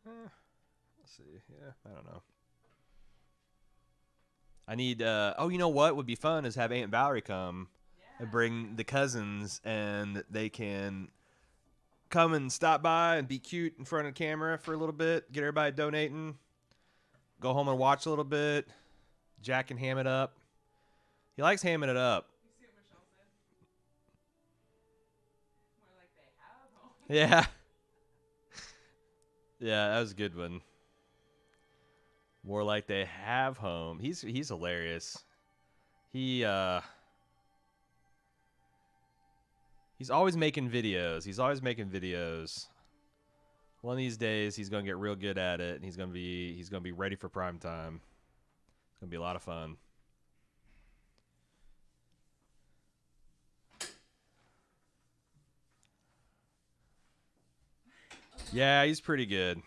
Let's see. Yeah, I don't know. I need. You know what would be fun is have Aunt Valerie come and bring the cousins, and they can come and stop by and be cute in front of the camera for a little bit. Get everybody donating. Go home and watch a little bit. Jack can ham it up. He likes hamming it up. You see what Michelle said? More like they have home. Yeah. Yeah, that was a good one. More like they have home. He's hilarious. He's always making videos. One of these days he's gonna get real good at it, and he's gonna be ready for prime time. It's gonna be a lot of fun. Yeah, he's pretty good.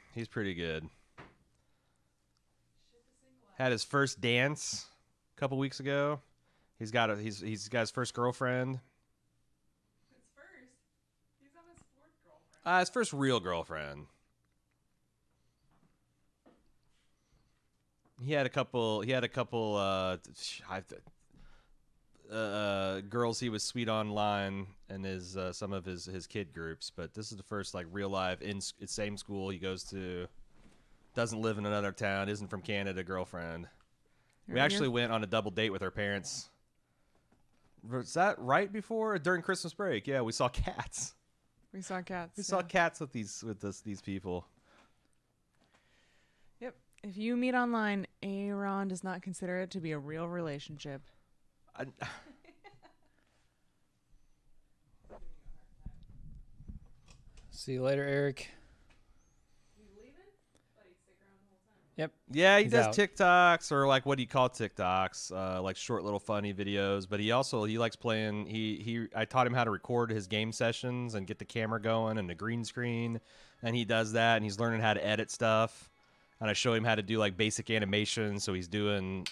Had his first dance a couple weeks ago. He's got his first girlfriend. His first? He's on his fourth girlfriend. His first real girlfriend. He had a couple girls he was sweet online and his some of his kid groups, but this is the first like real life in same school he goes to, doesn't live in another town, isn't from Canada girlfriend. We actually went on a double date with her parents. Was that right before or during Christmas break? Yeah, we saw cats. We saw cats. We saw cats with these people. Yep. If you meet online, A.Ron does not consider it to be a real relationship. See you later, Eric. You leaving? But he'd stick around the whole time. Yep. Yeah, he He's does out. TikToks, or like what do you call TikToks? Like short little funny videos. But he likes playing. I taught him how to record his game sessions and get the camera going and the green screen, and he does that. And he's learning how to edit stuff. And I show him how to do like basic animation. So he's doing,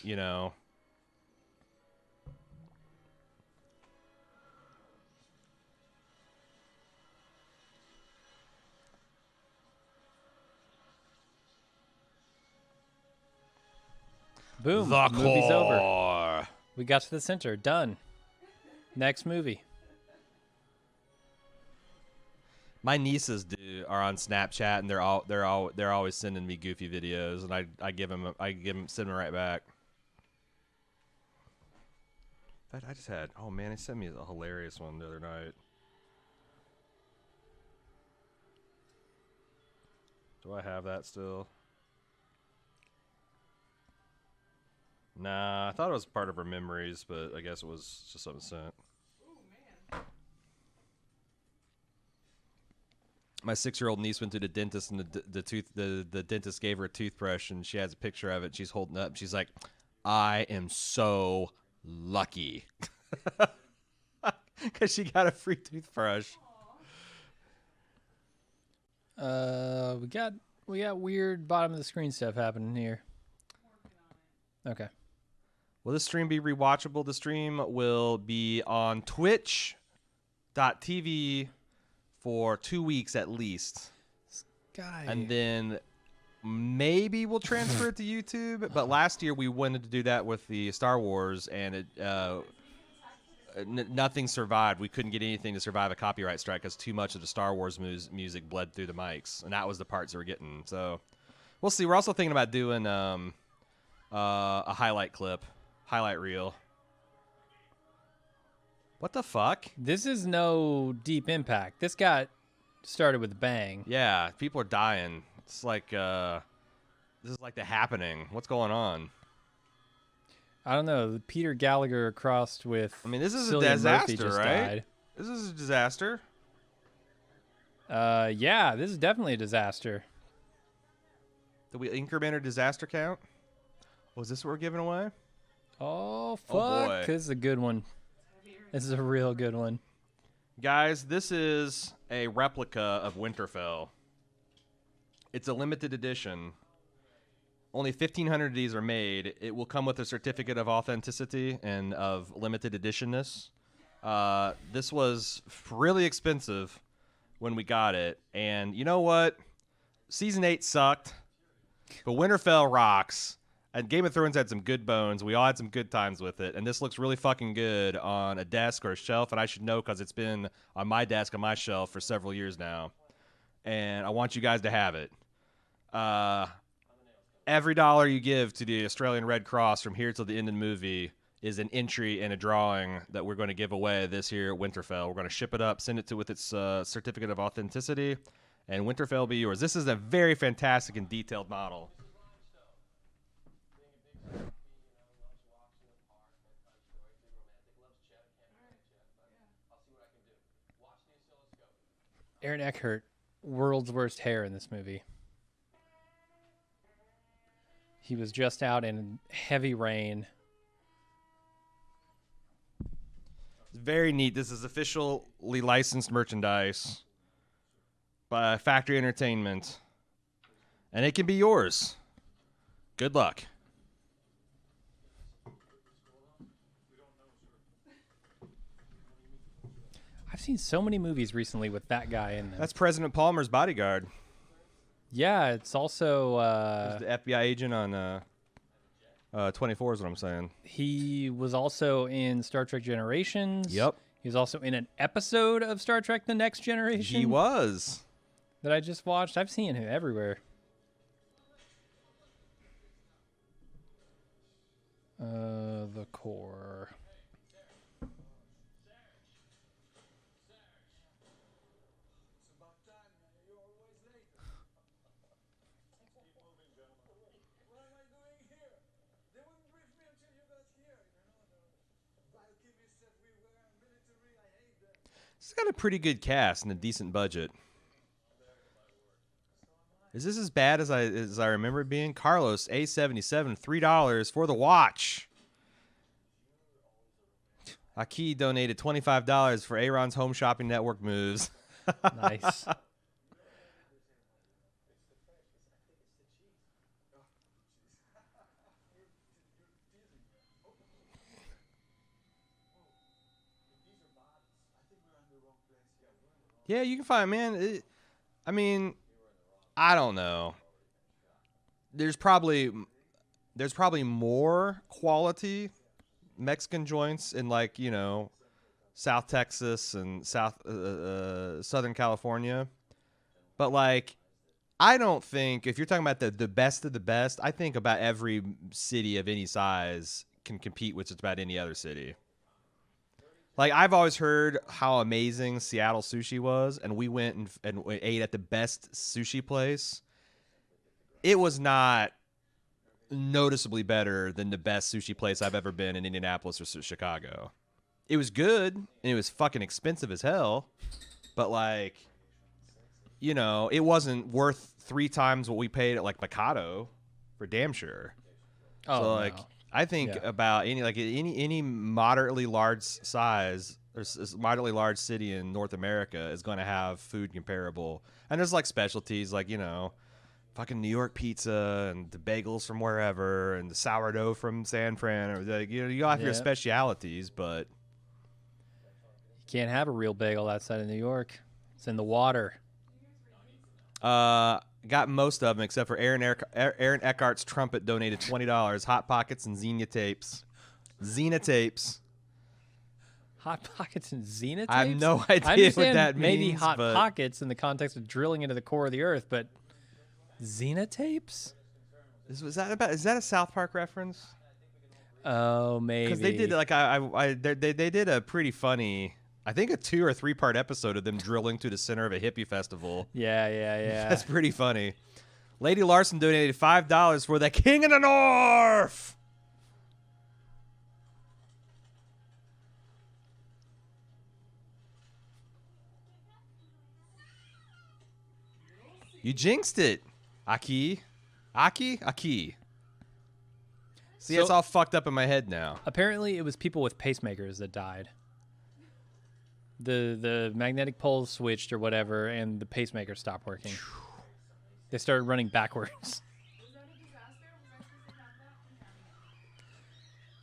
Boom. The Movie's over. core. We got to the center. Done. Next movie. My nieces are on Snapchat, and they're always sending me goofy videos, and I send them right back. In fact, they sent me a hilarious one the other night. Do I have that still? Nah, I thought it was part of her memories, but I guess it was just something sent. My 6-year-old niece went to the dentist, and the dentist gave her a toothbrush, and she has a picture of it. She's holding it up. She's like, "I am so lucky," because she got a free toothbrush. We got weird bottom of the screen stuff happening here. Okay. Will this stream be rewatchable? The stream will be on Twitch.tv for 2 weeks at least. Guy. And then maybe we'll transfer it to YouTube. But last year we wanted to do that with the Star Wars, and nothing survived. We couldn't get anything to survive a copyright strike because too much of the Star Wars music bled through the mics, and that was the parts that we're getting. So we'll see. We're also thinking about doing a highlight reel. What the fuck? This is no Deep Impact. This got started with a bang. Yeah, people are dying. It's like this is like The Happening. What's going on? I don't know. Peter Gallagher crossed with. I mean, this is Cillian a disaster, Murphy just right? died. This is a disaster. Yeah, this is definitely a disaster. Did we increment our disaster count? Was this what we're giving away? Oh, fuck. Oh, boy. This is a good one. This is a real good one. Guys, this is a replica of Winterfell. It's a limited edition. Only 1,500 of these are made. It will come with a certificate of authenticity and of limited editionness. This was really expensive when we got it. And you know what? season 8 sucked, but Winterfell rocks. And Game of Thrones had some good bones. We all had some good times with it. And this looks really fucking good on a desk or a shelf. And I should know because it's been on my desk, on my shelf for several years now. And I want you guys to have it. Every dollar you give to the Australian Red Cross from here till the end of the movie is an entry and a drawing that we're going to give away this year at Winterfell. We're going to ship it up, send it to with its certificate of authenticity, and Winterfell will be yours. This is a very fantastic and detailed model. Aaron Eckhart, world's worst hair in this movie. He was just out in heavy rain. It's very neat. This is officially licensed merchandise by Factory Entertainment, and it can be yours. Good luck. I've seen so many movies recently with that guy in them. That's President Palmer's bodyguard. Yeah, it's also... He's the FBI agent on 24 is what I'm saying. he was also in Star Trek Generations. Yep. He was also in an episode of Star Trek The Next Generation. He was. That I just watched. I've seen him everywhere. The core. It's got a pretty good cast and a decent budget. Is this as bad as I remember it being? Carlos A77, $3 for the watch. Aki donated $25 for A.Ron's home shopping network moves. Nice. Yeah, you can find, man. I mean, I don't know. There's probably more quality Mexican joints in, like, you know, South Texas and Southern California. But, like, I don't think, if you're talking about the best of the best, I think about every city of any size can compete with just about any other city. Like, I've always heard how amazing Seattle sushi was, and we went and ate at the best sushi place. It was not noticeably better than the best sushi place I've ever been in Indianapolis or Chicago. It was good, and it was fucking expensive as hell, but, like, you know, it wasn't worth 3 times what we paid at, like, Mikado, for damn sure. Oh, so, like, no. I think about any moderately large size or moderately large city in North America is going to have food comparable. And there's, like, specialties, like, you know, fucking New York pizza and the bagels from wherever and the sourdough from San Fran, or, like, you know, you have your specialities, but You can't have a real bagel outside of New York. It's in the water. got most of them except for Aaron Eckhart's trumpet donated $20. Hot Pockets and Xena tapes. Xena tapes. Hot Pockets and Xena tapes? I have no I idea what understand that means. maybe Hot but Pockets in the context of drilling into the core of the earth, but Xena tapes? is that a South Park reference? Oh, maybe. Because they did they did a pretty funny, I think, a 2 or 3 part episode of them drilling to the center of a hippie festival. Yeah. That's pretty funny. Lady Larson donated $5 for the King of the North. You jinxed it, Aki. See, So- it's all fucked up in my head now. Apparently, it was people with pacemakers that died. The magnetic poles switched or whatever, and the pacemaker stopped working. They started running backwards.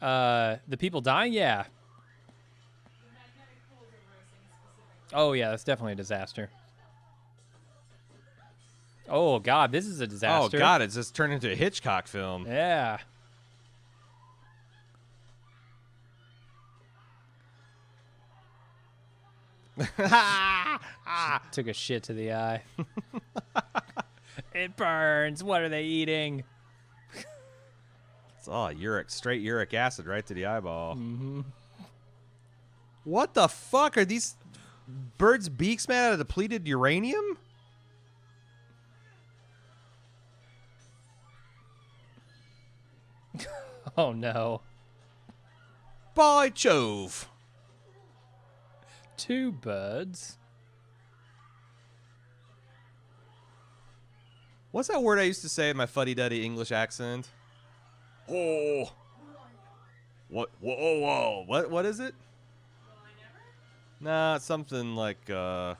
The people dying, yeah. Oh yeah, that's definitely a disaster. Oh God, this is a Oh disaster. God, it's just turned into a Hitchcock film. Yeah. Took a shit to the eye. It burns. What are they eating? It's all straight uric acid right to the eyeball. Mm-hmm. What the fuck are these birds' beaks made out of depleted uranium? Oh no. By Jove! 2 birds. What's that word I used to say in my fuddy-duddy English accent? Oh. What? Whoa. What is it? Nah, it's something like, Oh.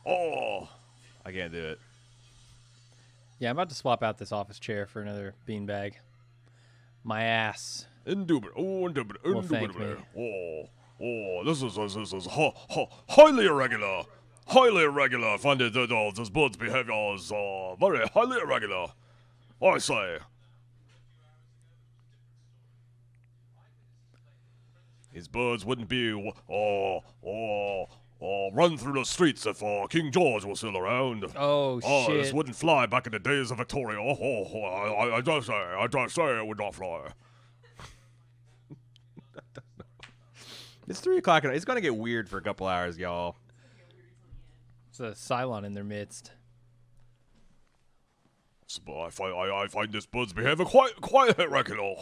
Oh. I can't do it. Yeah, I'm about to swap out this office chair for another beanbag. My ass. Indubitably. Well, thank me. This is highly irregular. Highly irregular. I find it that this bird's behavior is very highly irregular. I say. These birds wouldn't be run through the streets if King George was still around. Oh shit. This wouldn't fly back in the days of Victoria. I dare say it would not fly. It's 3 o'clock. It's going to get weird for a couple hours, y'all. It's a Cylon in their midst. I find this bird's behavior quite irregular.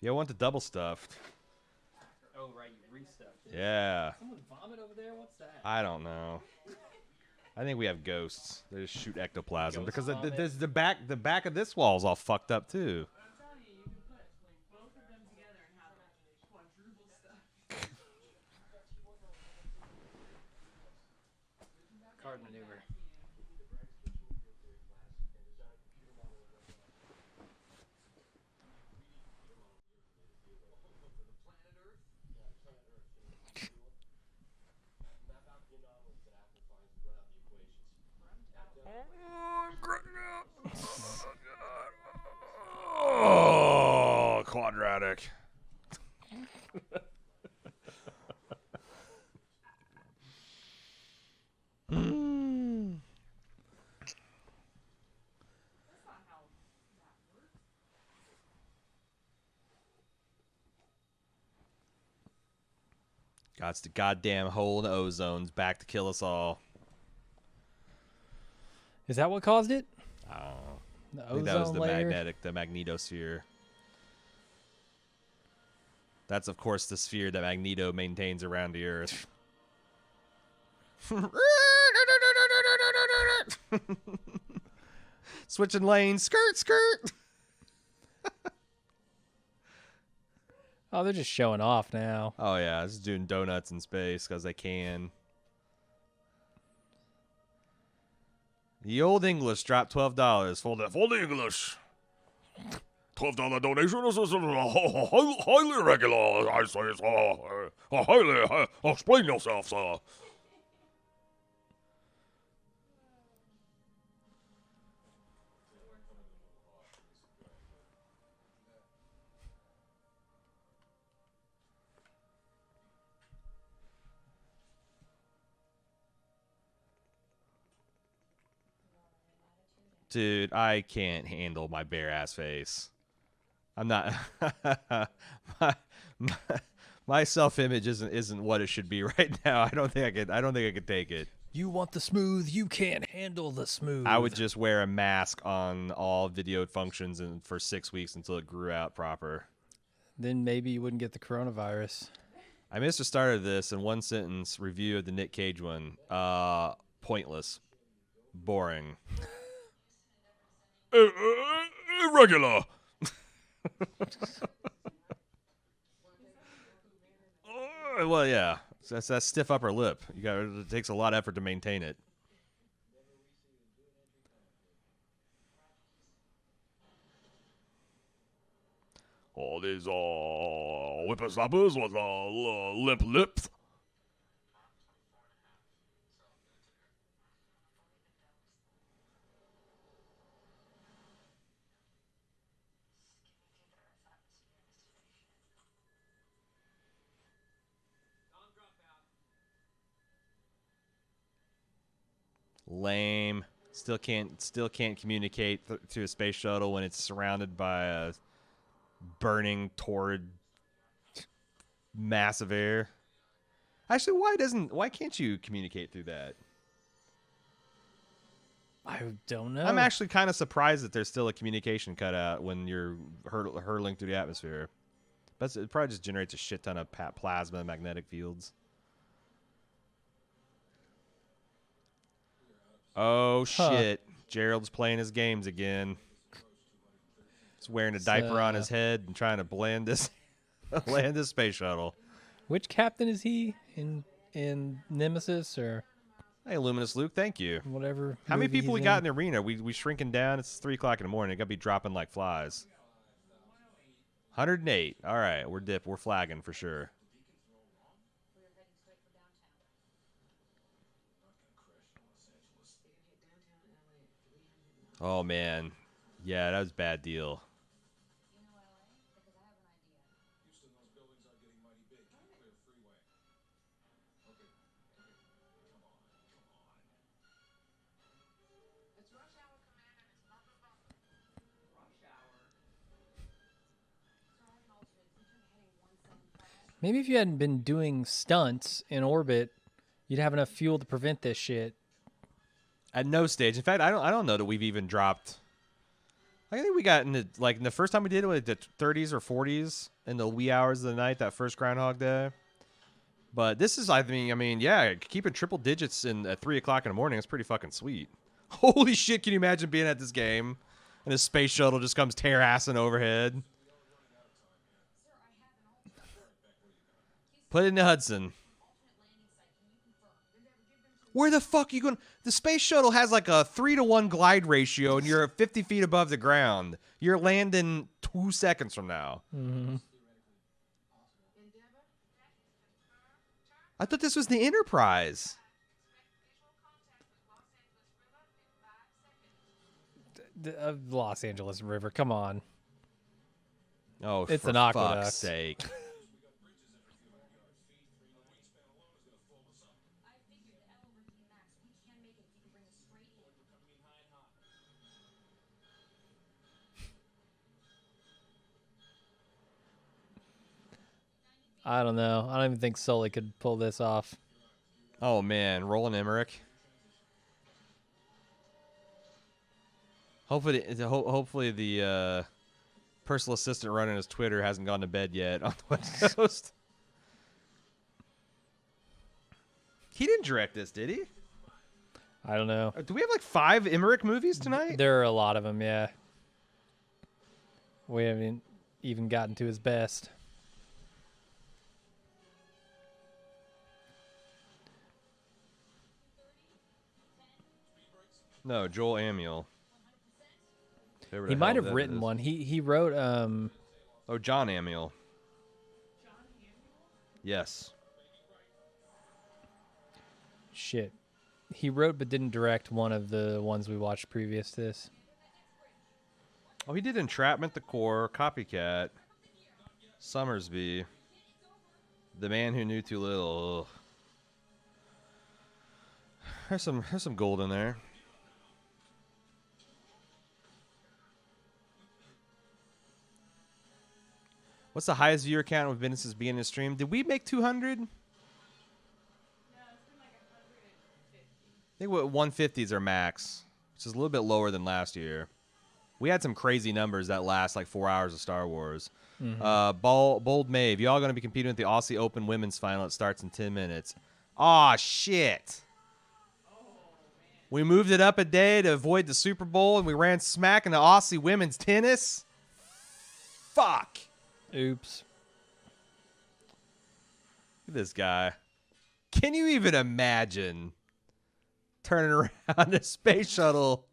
You want the double stuffed? Oh right, you restuffed it. Yeah. Someone vomit over there? What's that? I don't know. I think we have ghosts. They just shoot ectoplasm Ghost because vomit. the back of this wall is all fucked up too. I'm telling you, you can put both of them together and have quadruple stuff. Card maneuver. Oh, quadratic. God, it's the goddamn hole in the ozone's back to kill us all. Is that what caused it? I don't know. The I think that was ozone the layer? the magnetosphere. That's, of course, the sphere that Magneto maintains around the Earth. Switching lanes. Skirt. Oh, they're just showing off now. Oh, yeah. Just doing donuts in space because they can. The Old English dropped $12 for For the English. $12 donation is highly irregular. I say it's highly. Explain yourself, sir. Dude, I can't handle my bare ass face. I'm not. my self image isn't what it should be right now. I don't think I could take it. You want the smooth, you can't handle the smooth. I would just wear a mask on all videoed functions and for 6 weeks until it grew out proper. Then maybe you wouldn't get the coronavirus. I missed the start of this in one sentence review of the Nick Cage one. Pointless. Boring. Irregular. Well, yeah. That's that stiff upper lip. It takes a lot of effort to maintain it. All these whippersnappers with limp lips. Lame. Still can't communicate to a space shuttle when it's surrounded by a burning, torrid mass of air. Actually, why can't you communicate through that? I don't know. I'm actually kind of surprised that there's still a communication cutout when you're hurtling through the atmosphere. But it probably just generates a shit ton of plasma and magnetic fields. Oh, shit. Gerald's playing his games again. He's wearing a diaper on his head and trying to land this space shuttle. Which captain is he in Nemesis or Hey, Luminous Luke, thank you. whatever? How many movie people we he's got in? in the arena? We shrinking down. It's 3 o'clock in the morning. It got to be dropping like flies. 108. All right, we're flagging for sure. Oh man, yeah, that was a bad deal. Maybe if you hadn't been doing stunts in orbit, you'd have enough fuel to prevent this shit. At no stage, in fact, I don't know that we've even dropped. I think we got in the first time we did it with the 30s or 40s in the wee hours of the night, that first Groundhog Day. But this is, I mean, yeah, keeping triple digits at 3 o'clock in the morning is pretty fucking sweet. Holy shit! Can you imagine being at this game and a space shuttle just comes tear-assing overhead? Put it in the Hudson. Where the fuck are you going? The space shuttle has like a 3-to-1 glide ratio, and you're 50 feet above the ground. You're landing 2 seconds from now. Mm-hmm. I thought this was the Enterprise. The Los Angeles River, come on. Oh, It's for an aqueduct. fuck's sake. I don't know. I don't even think Sully could pull this off. Oh, man. Roland Emmerich. Hopefully the personal assistant running his Twitter hasn't gone to bed yet on the West Coast. He didn't direct this, did he? I don't know. Do we have like 5 Emmerich movies tonight? There are a lot of them, yeah. We haven't even gotten to his best. No, Joel Amiel. He might have written one. He wrote Oh, John Amiel. Yes. shit. He wrote but didn't direct one of the ones we watched previous to this. Oh, he did Entrapment, The Core, Copycat, Summersby, The Man Who Knew Too Little. Ugh. There's some gold in there. What's the highest viewer count we've been since beginning of stream? Did we make 200? I think 150 is our max, which is a little bit lower than last year. We had some crazy numbers that last like 4 hours of Star Wars. Mm-hmm. Bold Maeve, y'all going to be competing with the Aussie Open Women's Final. It starts in 10 minutes. Aw, shit. We moved it up a day to avoid the Super Bowl, and we ran smack into Aussie women's tennis. Fuck. Oops. Look at this guy. Can you even imagine turning around a space shuttle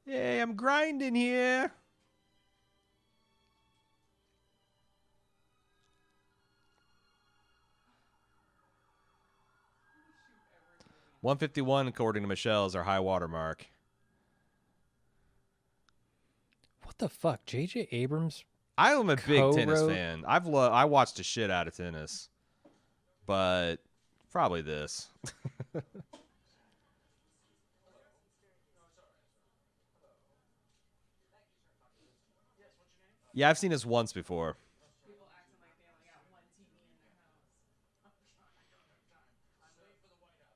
Hey, I'm grinding here. $151 according to Michelle is our high water mark. What the fuck? J.J. Abrams? I am a big tennis Co-wrote- fan. I watched the shit out of tennis, but probably this. Yeah, I've seen this once before.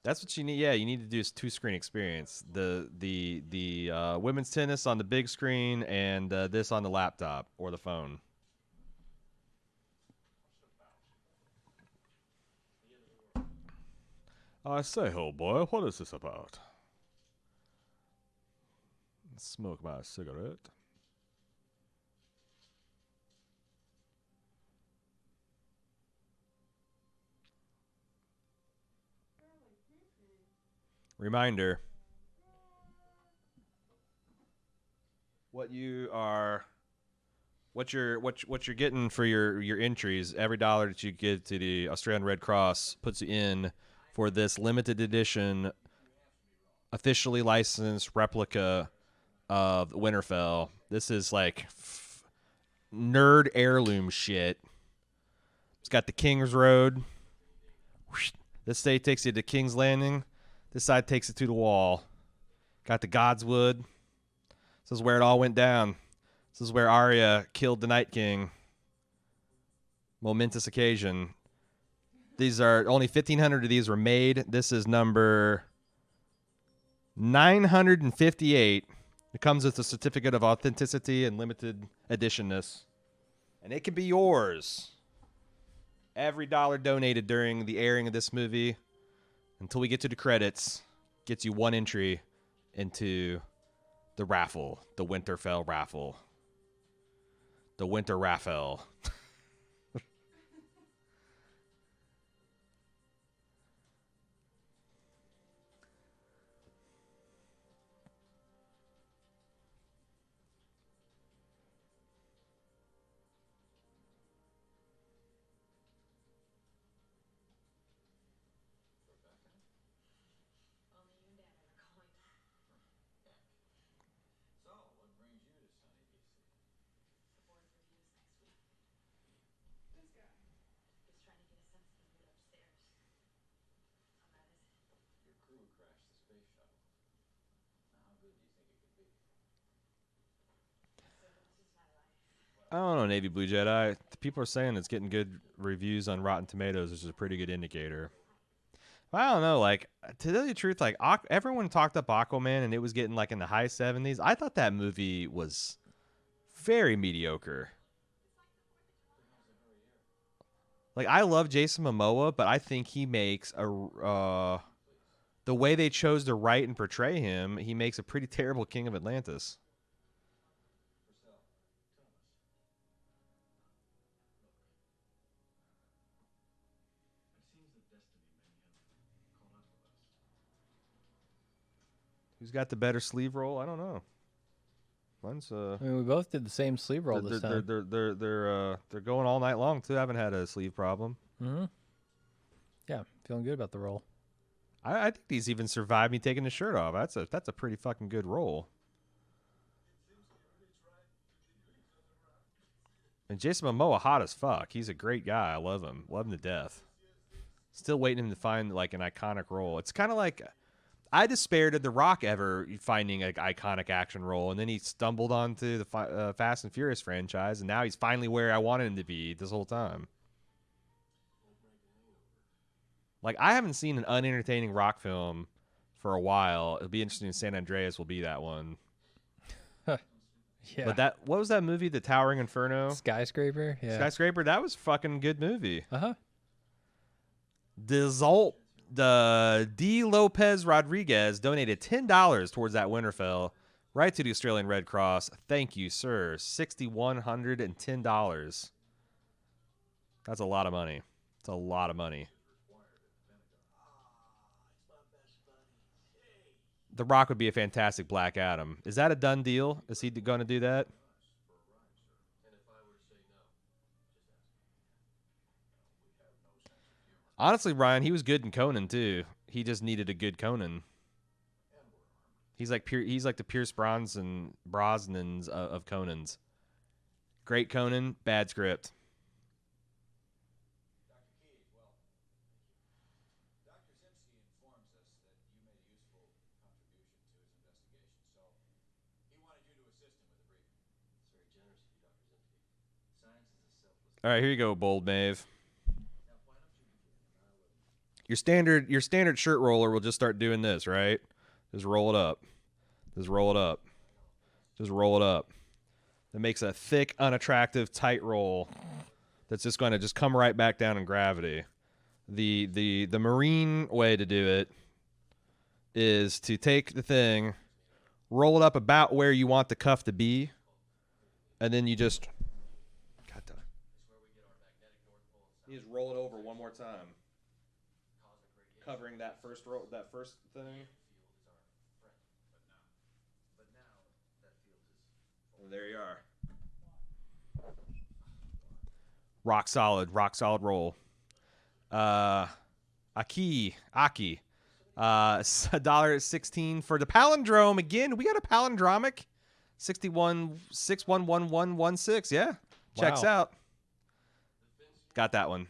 That's what you need. Yeah, you need to do is 2-screen experience. The women's tennis on the big screen and this on the laptop or the phone. I say, old boy, what is this about? Smoke my cigarette. Reminder. What you're getting for your entries, every dollar that you give to the Australian Red Cross puts you in for this limited edition officially licensed replica of Winterfell. This is like nerd heirloom shit. It's got the King's Road. This side takes you to King's Landing. This side takes it to the wall. Got the Godswood. This is where it all went down. This is where Arya killed the Night King. Momentous occasion. These are only 1,500 of these were made. This is number 958. It comes with a certificate of authenticity and limited editionness. And it can be yours. Every dollar donated during the airing of this movie until we get to the credits gets you one entry into the raffle, the Winterfell raffle. The Winter Raffle. I don't know, Navy Blue Jedi. People are saying it's getting good reviews on Rotten Tomatoes, which is a pretty good indicator. I don't know, like, to tell you the truth, like, everyone talked up Aquaman and it was getting, like, in the high 70s. I thought that movie was very mediocre. Like, I love Jason Momoa, but I think he makes the way they chose to write and portray him, he makes a pretty terrible King of Atlantis. Who's got the better sleeve roll? I don't know. Mine's I mean, we both did the same sleeve roll this time. They're going all night long too. I haven't had a sleeve problem. Mm-hmm. Yeah, feeling good about the roll. I think these even survived me taking the shirt off. That's a pretty fucking good roll. And Jason Momoa, hot as fuck. He's a great guy. I love him. Love him to death. Still waiting him to find like an iconic role. It's kind of like I despaired of The Rock ever finding an iconic action role, and then he stumbled onto the Fast and Furious franchise, and now he's finally where I wanted him to be this whole time. Like, I haven't seen an unentertaining Rock film for a while. It'll be interesting. San Andreas will be that one. Yeah. But what was that movie, The Towering Inferno? Skyscraper? Yeah. Skyscraper, that was fucking good movie. Uh-huh. The D. Lopez Rodriguez donated $10 towards that Winterfell right to the Australian Red Cross. Thank you, sir. $6,110. That's a lot of money. It's a lot of money. The Rock would be a fantastic Black Adam. Is that a done deal? Is he going to do that? Honestly, Ryan, he was good in Conan too. He just needed a good Conan. He's like the Pierce Brosnans of Conans. Great Conan, bad script. All right, here you go, Bold Mave. Your standard shirt roller will just start doing this, right? Just roll it up. Just roll it up. Just roll it up. That makes a thick, unattractive, tight roll that's just going to just come right back down in gravity. The Marine way to do it is to take the thing, roll it up about where you want the cuff to be, and then you just you just roll it over one more time, covering that first thing. And there you are. Rock solid roll. Aki. $1.16 for the palindrome again. We got a palindromic. 611116. Yeah. Checks Wow. out. Got that one.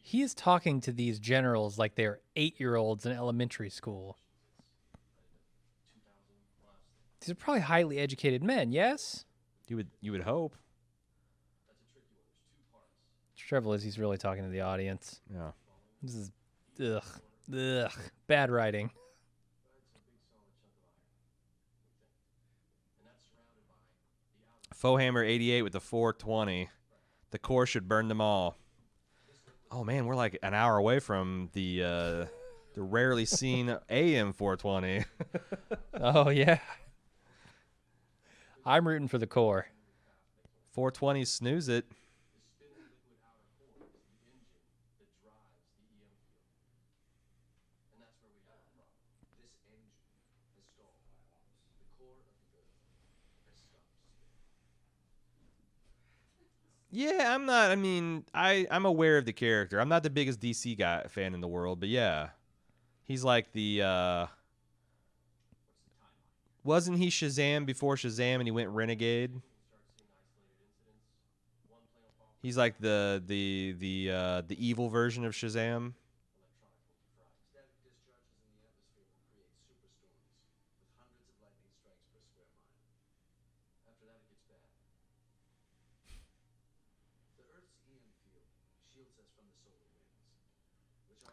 He is talking to these generals like they're 8-year-olds in elementary school. These are probably highly educated men, yes? You would hope. The trouble is he's really talking to the audience. Yeah. This is bad writing. Fohammer 88 with the 420. The core should burn them all. Oh man, we're like an hour away from the rarely seen AM 420. Oh yeah. I'm rooting for the core. 420 snooze it. Yeah, I'm not. I mean, I'm aware of the character. I'm not the biggest DC fan in the world, but yeah, he's like the. Wasn't he Shazam before Shazam, and he went Renegade? He's like the evil version of Shazam.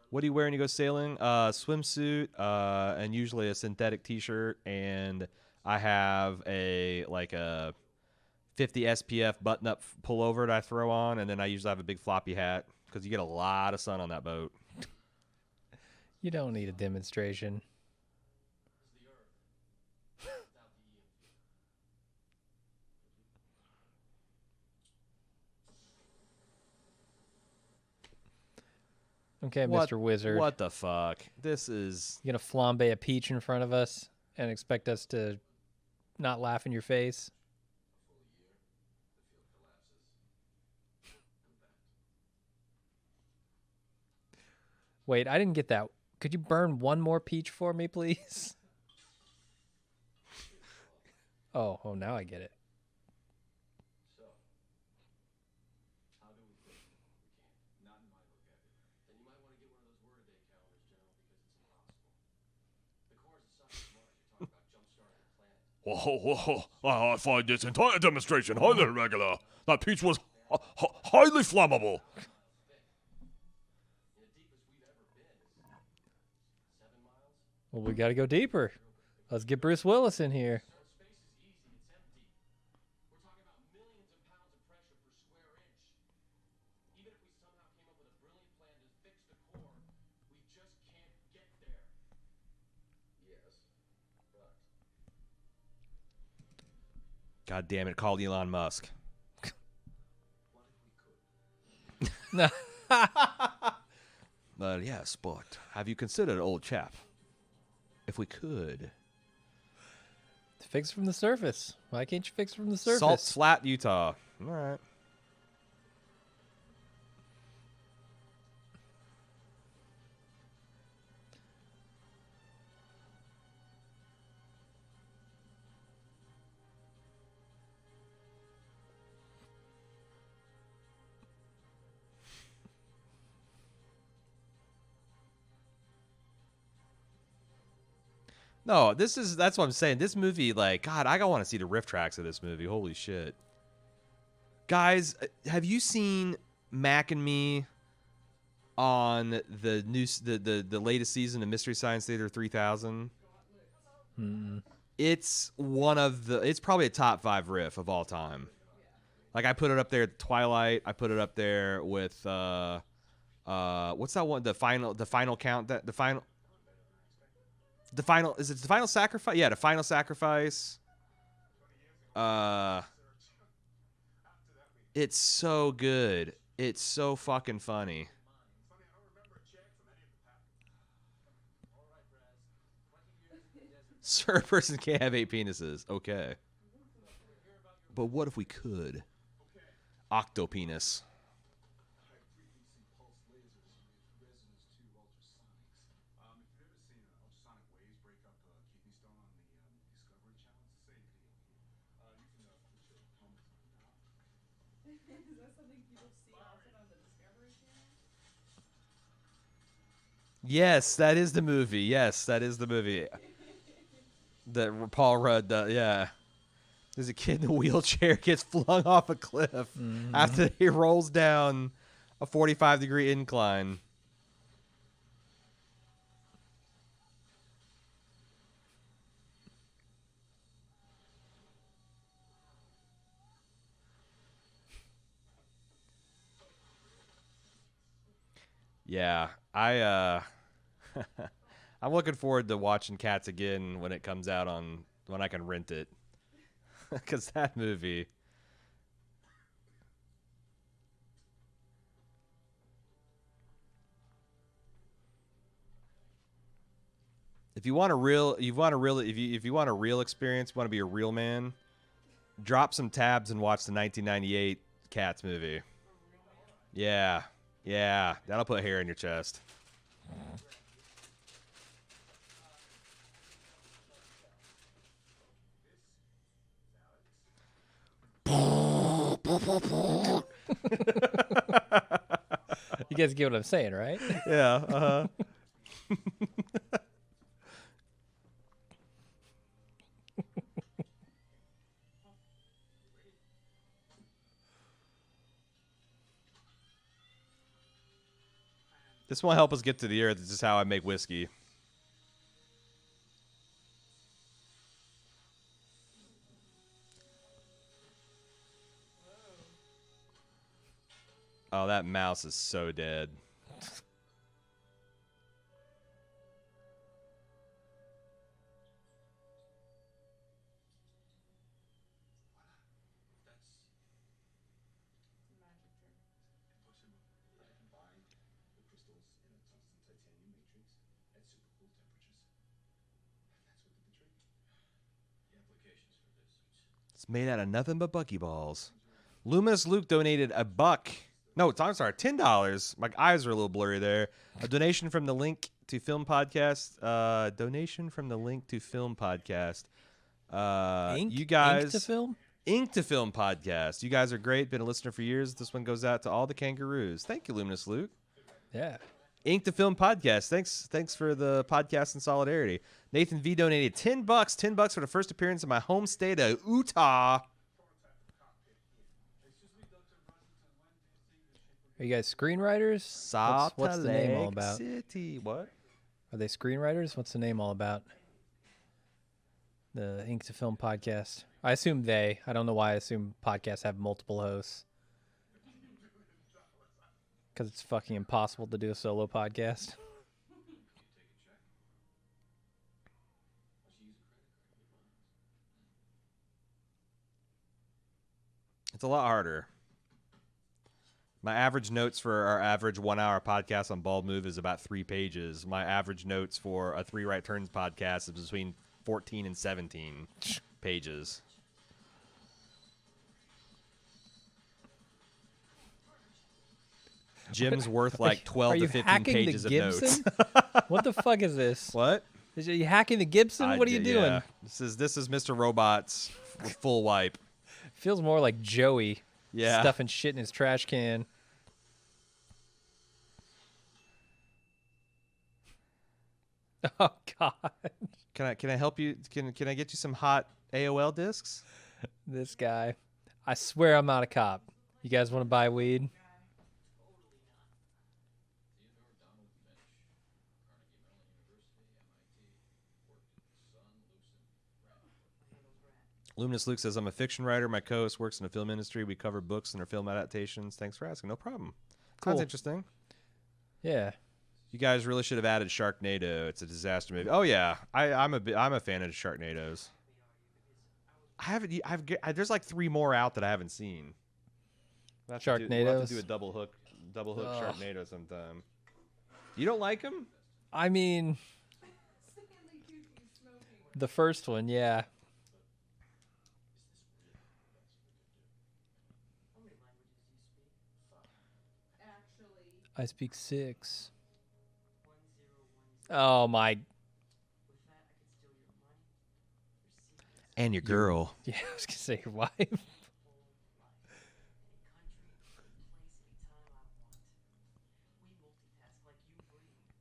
What do you wear when you go sailing? Swimsuit, and usually a synthetic T-shirt, and I have a 50 SPF button-up pullover that I throw on, and then I usually have a big floppy hat because you get a lot of sun on that boat. You don't need a demonstration. Okay, Mr. Wizard. What the fuck? This is... You gonna flambe a peach in front of us and expect us to not laugh in your face? Wait, I didn't get that. Could you burn one more peach for me, please? Oh, now I get it. Whoa. I find this entire demonstration highly irregular. That peach was highly flammable. Well, we got to go deeper. Let's get Bruce Willis in here. God damn it, called Elon Musk. Well, yes, but have you considered, old chap, if we could Fix from the surface. Why can't you fix from the surface? Salt Flat, Utah? All right. No, that's what I'm saying. This movie, like, God, I want to see the riff tracks of this movie. Holy shit. Guys, have you seen Mac and Me on the new the latest season of Mystery Science Theater 3000? It's it's probably a top 5 riff of all time. Like, I put it up there at Twilight. I put it up there with what's that one? The final count, that the final is it the final sacrifice? Yeah, the final sacrifice. It's so good. It's so fucking funny. Sir, a person can't have 8 penises. Okay. But what if we could? Octopenis. Is that something people see often on the Discovery Channel? Yes, that is the movie. Yes, that is the movie. That Paul Rudd does, yeah. There's a kid in a wheelchair gets flung off a cliff after he rolls down a 45-degree incline. Yeah, I'm looking forward to watching Cats again when it comes out when I can rent it. Cuz that movie. If you want a real if you want a real experience, you want to be a real man, drop some tabs and watch the 1998 Cats movie. Yeah. Yeah, that'll put hair in your chest. You guys get what I'm saying, right? Yeah, uh-huh. This won't help us get to the earth. This is how I make whiskey. Oh, that mouse is so dead. It's made out of nothing but buckyballs. Luminous Luke donated $1. No, I'm sorry, $10. My eyes are a little blurry there. A donation from the Link to Film Podcast. Donation from the Link to Film Podcast. You guys, Ink to Film? Ink to Film Podcast. You guys are great. Been a listener for years. This one goes out to all the kangaroos. Thank you, Luminous Luke. Yeah. Ink to Film Podcast. Thanks for the podcast in solidarity. Nathan V donated $10. $10 for the first appearance in my home state of Utah. Are you guys screenwriters? Salt What's the name all Lake about? City. What? Are they screenwriters? What's the name all about? The Ink to Film podcast. I assume they. I don't know why I assume podcasts have multiple hosts. Because it's fucking impossible to do a solo podcast. It's a lot harder. My average notes for our average 1 hour podcast on Bald Move is about 3 pages. My average notes for a 3 Right Turns podcast is between 14 and 17 pages. Jim's worth like 12 to 15 pages of notes. What the fuck is this? What? Are you hacking the Gibson? What are you doing? Yeah. This is Mr. Robot's full wipe. Feels more like Joey Yeah. stuffing shit in his trash can. Oh God. Can I help you? Can I get you some hot AOL discs? This guy. I swear I'm not a cop. You guys want to buy weed? Luminous Luke says, I'm a fiction writer. My co-host works in the film industry. We cover books and our film adaptations. Thanks for asking. No problem. Sounds Cool. interesting. Yeah. You guys really should have added Sharknado. It's a disaster movie. Oh yeah, I'm a fan of Sharknadoes. There's like 3 more out that I haven't seen. We'll have to Sharknadoes? do a double hook Sharknado sometime. You don't like them? I mean, the first one, yeah. I speak 6. Oh my. And your girl. Yeah, I was gonna say your wife.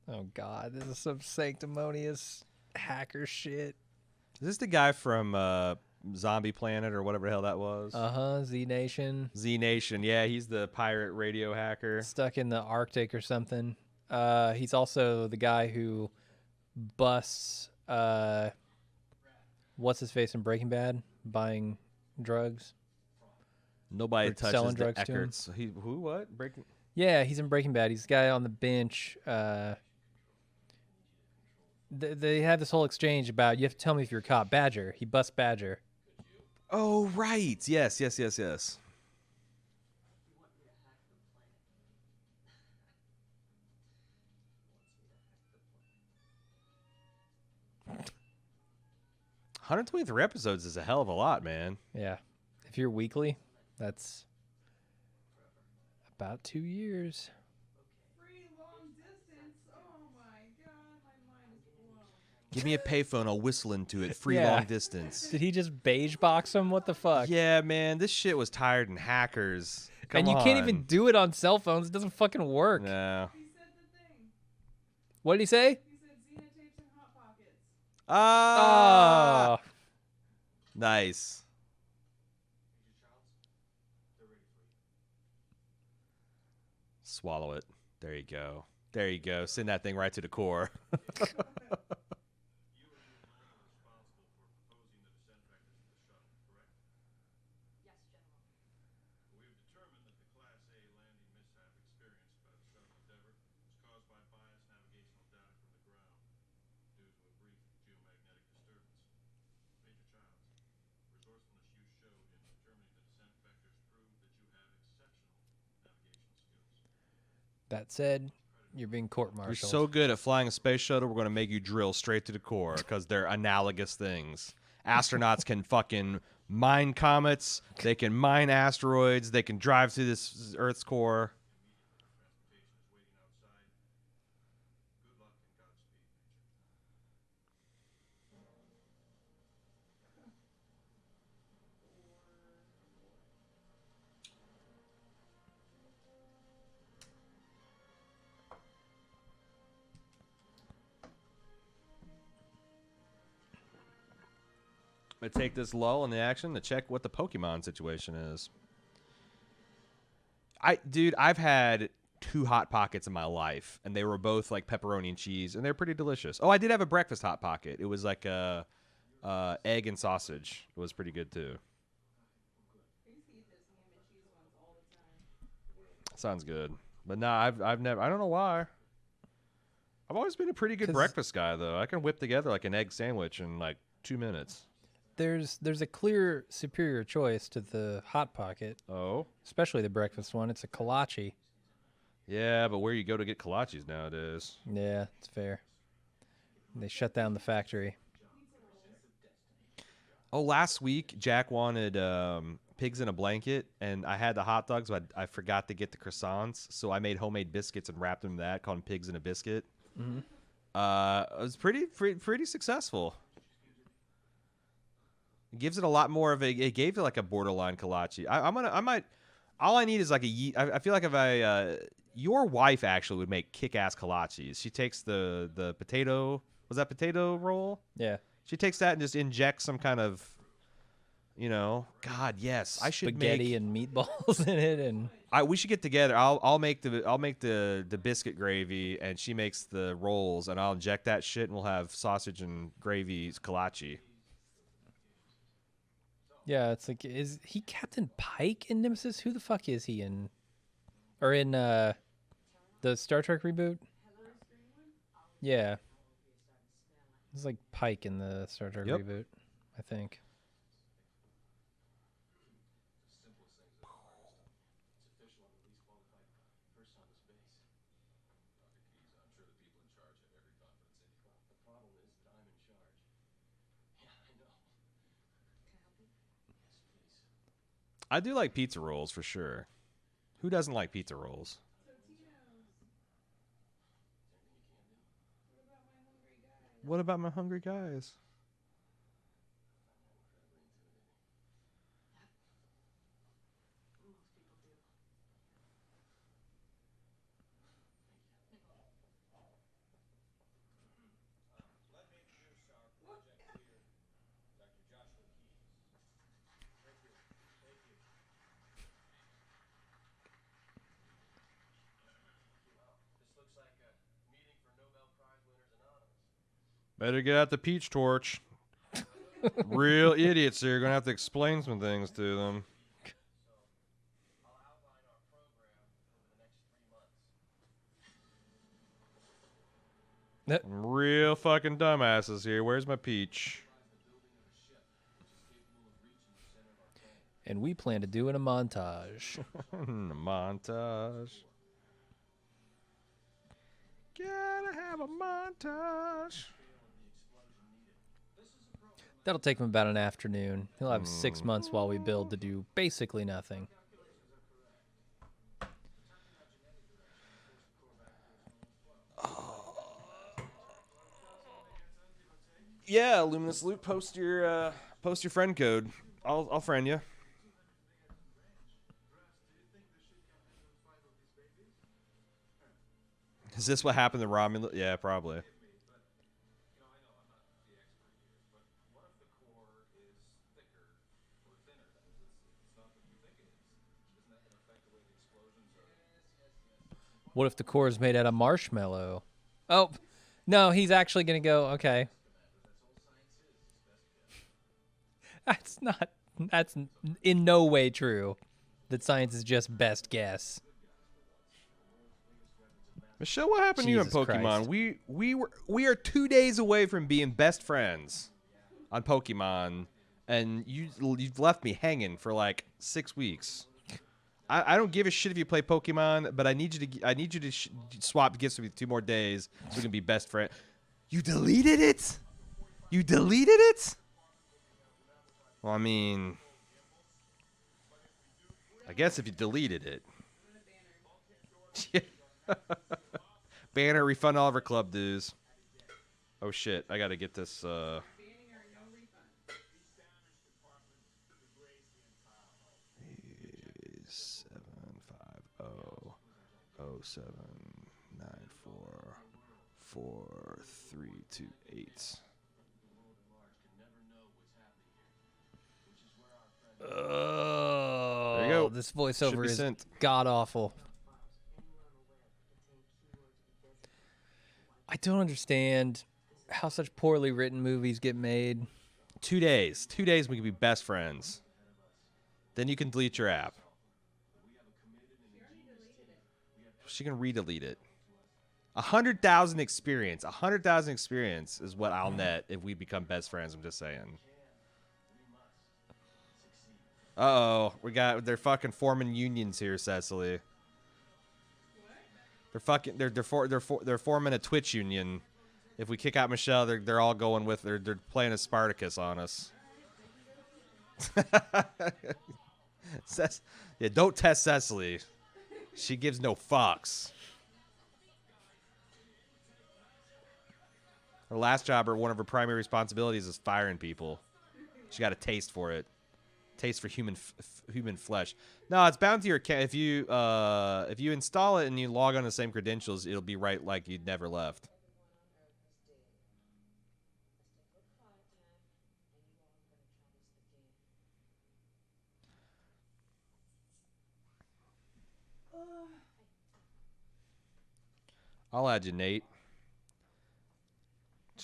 Oh God, this is some sanctimonious hacker shit. Is this the guy from Zombie Planet or whatever the hell that was? Z Nation. Z Nation. Yeah, he's the pirate radio hacker. Stuck in the Arctic or something. He's also the guy who busts what's his face in Breaking Bad buying drugs. Nobody Or touches selling the drugs to him. Eckerts. Who? What? Breaking. Yeah, he's in Breaking Bad. He's the guy on the bench. They have this whole exchange about you have to tell me if you're a cop. Badger. He busts Badger. Oh right. Yes. 123 episodes is a hell of a lot, man. Yeah. If you're weekly, that's about 2 years. Free long distance. Oh my God, my mind is blown. Give me a payphone, I'll whistle into it. Free Yeah. long distance. Did he just beige box him? What the fuck? Yeah, man, this shit was tired and hackers. Come And you can't even on. do it on cell phones. It doesn't fucking work. No. He said the thing. What did he say? He said Xenotapes and Hot Pockets. Ah. Oh. Nice. Swallow it. There you go. There you go. Send that thing right to the core. That said, you're being You're court-martialed. so good at flying a space shuttle, we're going to make you drill straight to the core because they're analogous things. Astronauts can fucking mine comets. They can mine asteroids. They can drive through this Earth's core. I'm gonna take this lull in the action to check what the Pokemon situation is. Dude, I've had 2 Hot Pockets in my life, and they were both like pepperoni and cheese, and they're pretty delicious. Oh, I did have a breakfast Hot Pocket. It was like a egg and sausage. It was pretty good too. Sounds good. But nah, I've never. I don't know why. I've always been a pretty good 'Cause- breakfast guy though. I can whip together like an egg sandwich in like 2 minutes. there's a clear superior choice to the Hot Pocket, Oh, especially the breakfast one. It's a kolache. yeah, but where you go to get kolaches nowadays? Yeah, it's fair. They shut down the factory. Oh, last week Jack wanted pigs in a blanket, and I had the hot dogs, but I forgot to get the croissants, so I made homemade biscuits and wrapped them in that, called them pigs in a biscuit. Mm-hmm. It was pretty successful. It gives it a lot more of a. It gave it like a borderline kolache. I might. All I need is like a. I feel like if I. Your wife actually would make kick-ass kolaches. She takes the potato. Was that potato roll? Yeah. She takes that and just injects some kind of. God, yes, I should Spaghetti make. and meatballs in it, and We should get together. I'll make the biscuit gravy, and she makes the rolls, and I'll inject that shit, and we'll have sausage and gravy kolache. yeah, it's like, is he Captain Pike in Nemesis? Who the fuck is he in, or in the Star Trek reboot? Yeah, it's like Pike in the Star Trek Yep. reboot, I think. I do like pizza rolls for sure. Who doesn't like pizza rolls? What about my hungry guys? Better get out the peach torch. Real idiots here. Gonna have to explain some things to them. Real fucking dumbasses here. Where's my peach? And we plan to do in a montage. Montage. Gotta have a montage. That'll take him about an afternoon. He'll have 6 months while we build to do basically nothing. Yeah, Luminous Loop. Post your friend code. I'll friend you. Is this what happened to Romulus? Yeah, probably. What if the core is made out of marshmallow? Oh, no, he's actually going to go, okay. That's in no way true. That science is just best guess. Michelle, what happened to you in Jesus Pokemon? Christ. We are 2 days away from being best friends on Pokemon, and you've left me hanging for like 6 weeks. I don't give a shit if you play Pokemon, but I need you to swap gifts with me 2 more days so we can be best friends. You deleted it? You deleted it? Well, I mean, I guess if you deleted it. Banner, refund all of our club dues. Oh shit, I gotta get this. 750-794-4328. Oh, There you go. this Should voiceover be is sent. god awful. I don't understand how such poorly written movies get made. 2 days. 2 days we can be best friends. Then you can delete your app. She can re-delete it. 100,000 experience. 100,000 experience is what I'll net if we become best friends. I'm just saying. Uh-oh. They're fucking forming unions here, Cecily. They're forming a Twitch union. If we kick out Michelle, they're all going with they're playing a Spartacus on us. Yeah, don't test Cecily. She gives no fucks. Her last job, or one of her primary responsibilities, is firing people. She got a taste for it. Taste for human flesh. No, it's bound to your account. If you install it and you log on the same credentials, it'll be right like you'd never left. I'll add you, Nate.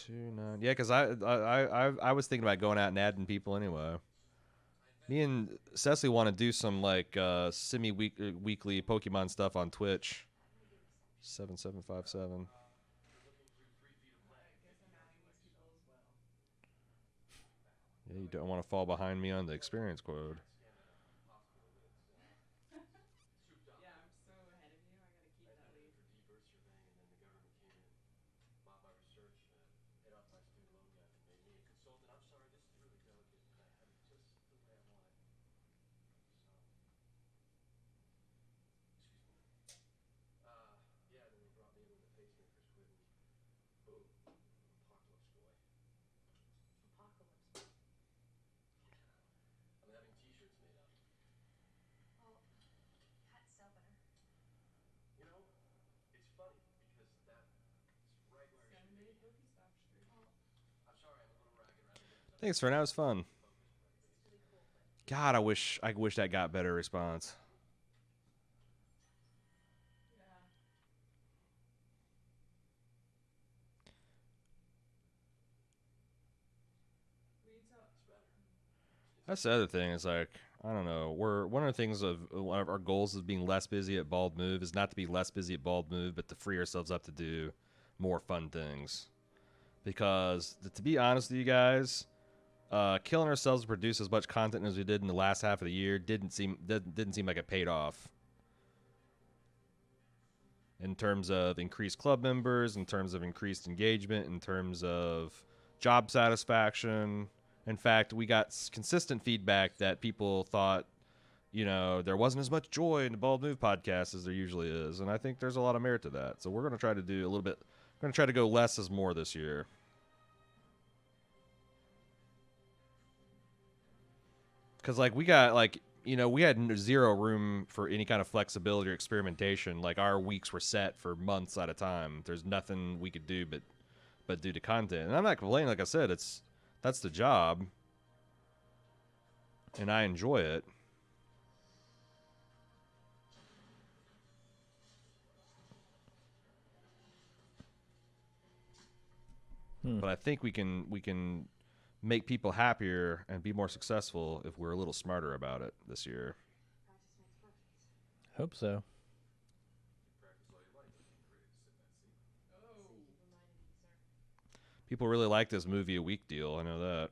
29. Yeah, because I was thinking about going out and adding people anyway. Me and Cecily want to do some like weekly Pokemon stuff on Twitch. 7757. Yeah, you don't want to fall behind me on the experience code. Thanks, friend. That was fun. God, I wish that got better response. That's the other thing. Is like, I don't know. One of the things of one of our goals of being less busy at Bald Move is not to be less busy at Bald Move, but to free ourselves up to do more fun things. Because to be honest with you guys, killing ourselves to produce as much content as we did in the last half of the year didn't seem like it paid off. In terms of increased club members, in terms of increased engagement, in terms of job satisfaction. In fact, we got consistent feedback that people thought, there wasn't as much joy in the Bald Move podcast as there usually is. And I think there's a lot of merit to that. So we're going to try to do a little bit, we're going to try to go less is more this year. Because, we had zero room for any kind of flexibility or experimentation. Like, our weeks were set for months at a time. There's nothing we could do but do the content. And I'm not complaining. Like I said, that's the job. And I enjoy it. But I think we can make people happier and be more successful if we're a little smarter about it this year. Hope so. People really like this movie a week deal. I know that.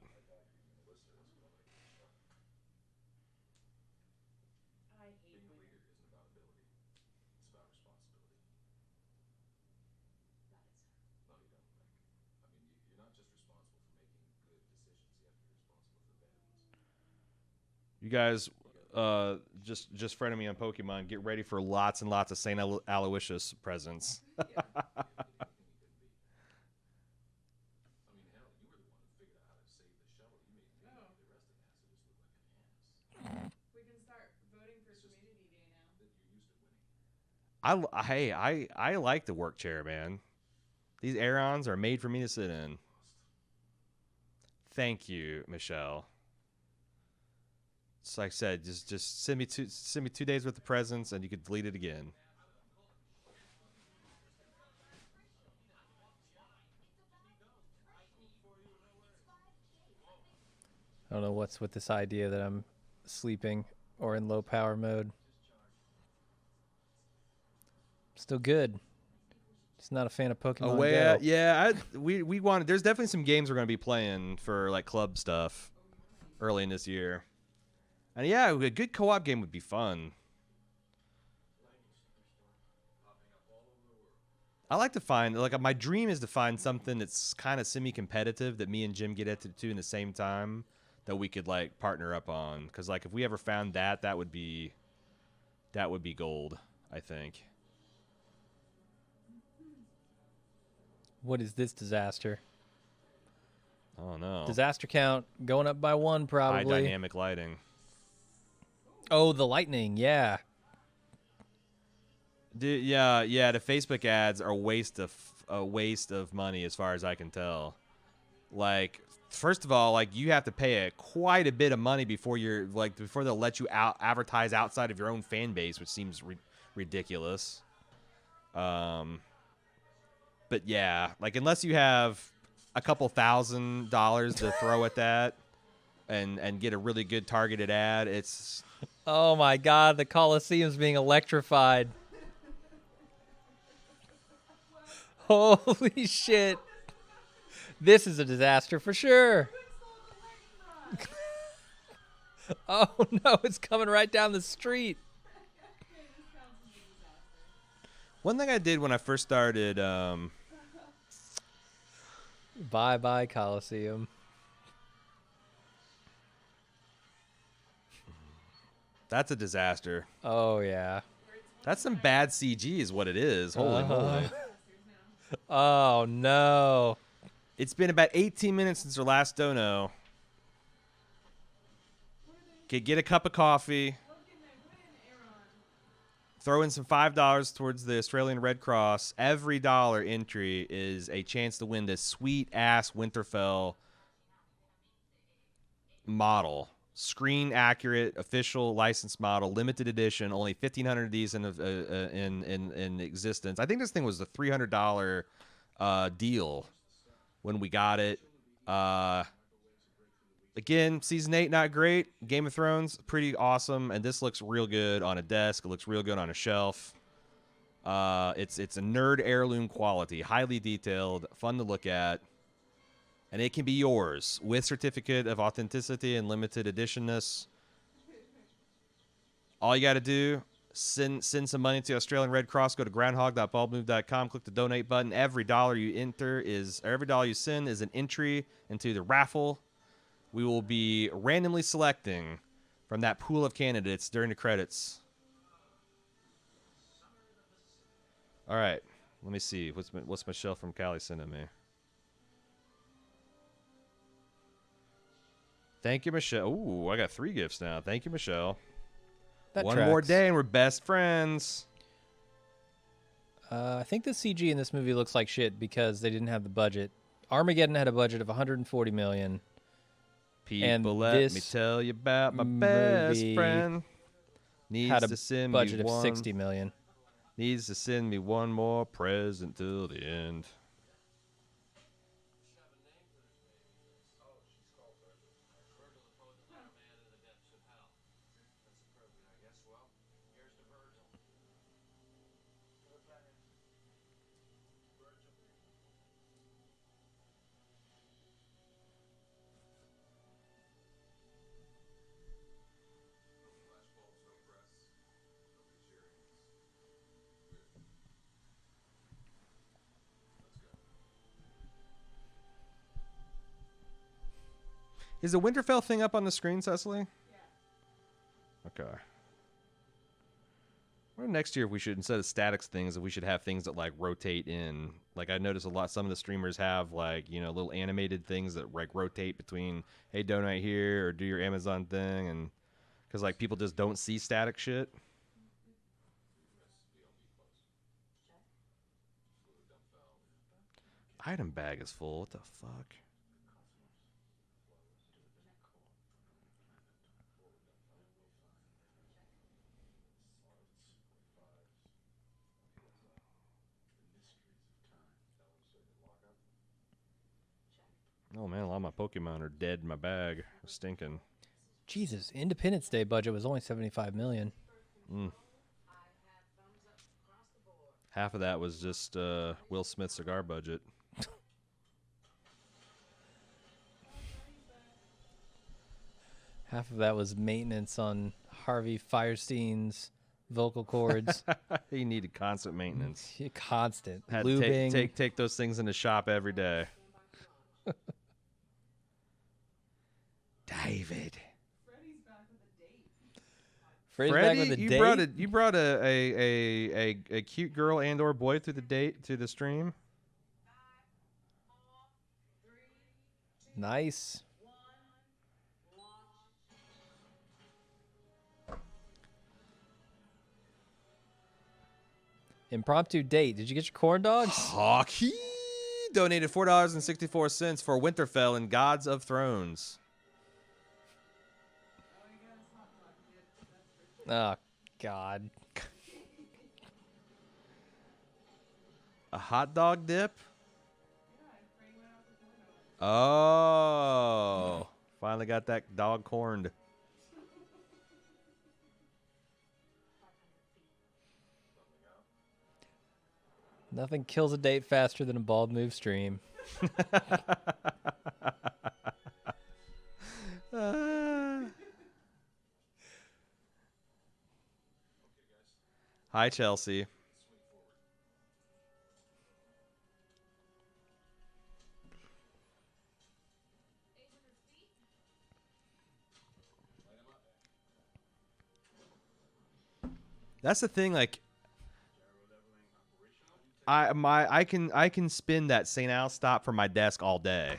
You guys, just friending me on Pokemon. Get ready for lots and lots of St. Aloysius presents. I like the work chair, man. These A.Rons are made for me to sit in. Thank you, Michelle. It's like I said, just send me 2 days worth of presents, and you could delete it again. I don't know what's with this idea that I'm sleeping or in low power mode. Still good. Just not a fan of Pokemon Go. Yeah, we wanted. There's definitely some games we're going to be playing for like club stuff early in this year. And yeah, a good co-op game would be fun. I like to find, like, my dream is to find something that's kind of semi-competitive that me and Jim get into in the same time that we could, like, partner up on. Because, like, if we ever found that, that would be gold, I think. What is this disaster? Oh, no. Disaster count going up by 1, High probably. dynamic lighting. Oh, the lightning, yeah. Dude, yeah, the Facebook ads are a waste of money as far as I can tell. Like, first of all, like, you have to pay quite a bit of money before they'll let you advertise outside of your own fan base, which seems ridiculous. But yeah, like, unless you have a couple $1,000 to throw at that and get a really good targeted ad, it's Oh my God, the Coliseum's being electrified. Holy shit. This is a disaster for sure. Oh no, it's coming right down the street. one thing I did when I first started. Bye bye, Coliseum. That's a disaster. Oh yeah. That's some bad CG, is what it is. Holy moly! Oh no. It's been about 18 minutes since our last dono. Okay, get a cup of coffee. Throw in some $5 towards the Australian Red Cross. Every dollar entry is a chance to win this sweet-ass Winterfell model. Screen-accurate, official license model, limited edition. Only 1,500 of these in existence. I think this thing was a $300 deal when we got it. Again, season 8 not great. Game of Thrones pretty awesome, and this looks real good on a desk. It looks real good on a shelf. It's a nerd heirloom quality, highly detailed, fun to look at, and it can be yours with certificate of authenticity and limited editionness. All you got to do, send some money to Australian Red Cross. Go to groundhog.baldmove.com. Click the donate button. Every dollar you send is an entry into the raffle. We will be randomly selecting from that pool of candidates during the credits. All right, let me see. What's Michelle from Cali sending me? Thank you, Michelle. Ooh, I got 3 gifts now. Thank you, Michelle. That One tracks. more day and we're best friends. I think the CG in this movie looks like shit because they didn't have the budget. Armageddon had a budget of $140 million. People, let me tell you about my best movie friend. Needs Had a to send budget me of one. $60 million. Needs to send me one more present till the end. Is the Winterfell thing up on the screen, Cecily? Yeah. Okay. Well, next year we should, instead of statics things, we should have things that like rotate in. Like I noticed some of the streamers have like, you know, little animated things that like rotate between, hey, donate here or do your Amazon thing, and because like people just don't see static shit. Item bag is full. What the fuck? Oh man, a lot of my Pokemon are dead in my bag. Stinking. Jesus, Independence Day budget was only $75 million. Half of that was just Will Smith's cigar budget. Half of that was maintenance on Harvey Firestein's vocal cords. He needed constant maintenance. Constant Had to lubing. take those things in the shop every day. David. Freddy's Freddie, back with a you date. brought a cute girl and or boy to the stream. Nice. Impromptu date. Did you get your corn dogs? Hockey donated $4.64 for Winterfell and Gods of Thrones. Oh, God. A hot dog dip? Oh, finally got that dog corned. Nothing kills a date faster than a bald move stream. Hi, Chelsea. That's the thing, like I can spin that St. Al stop from my desk all day.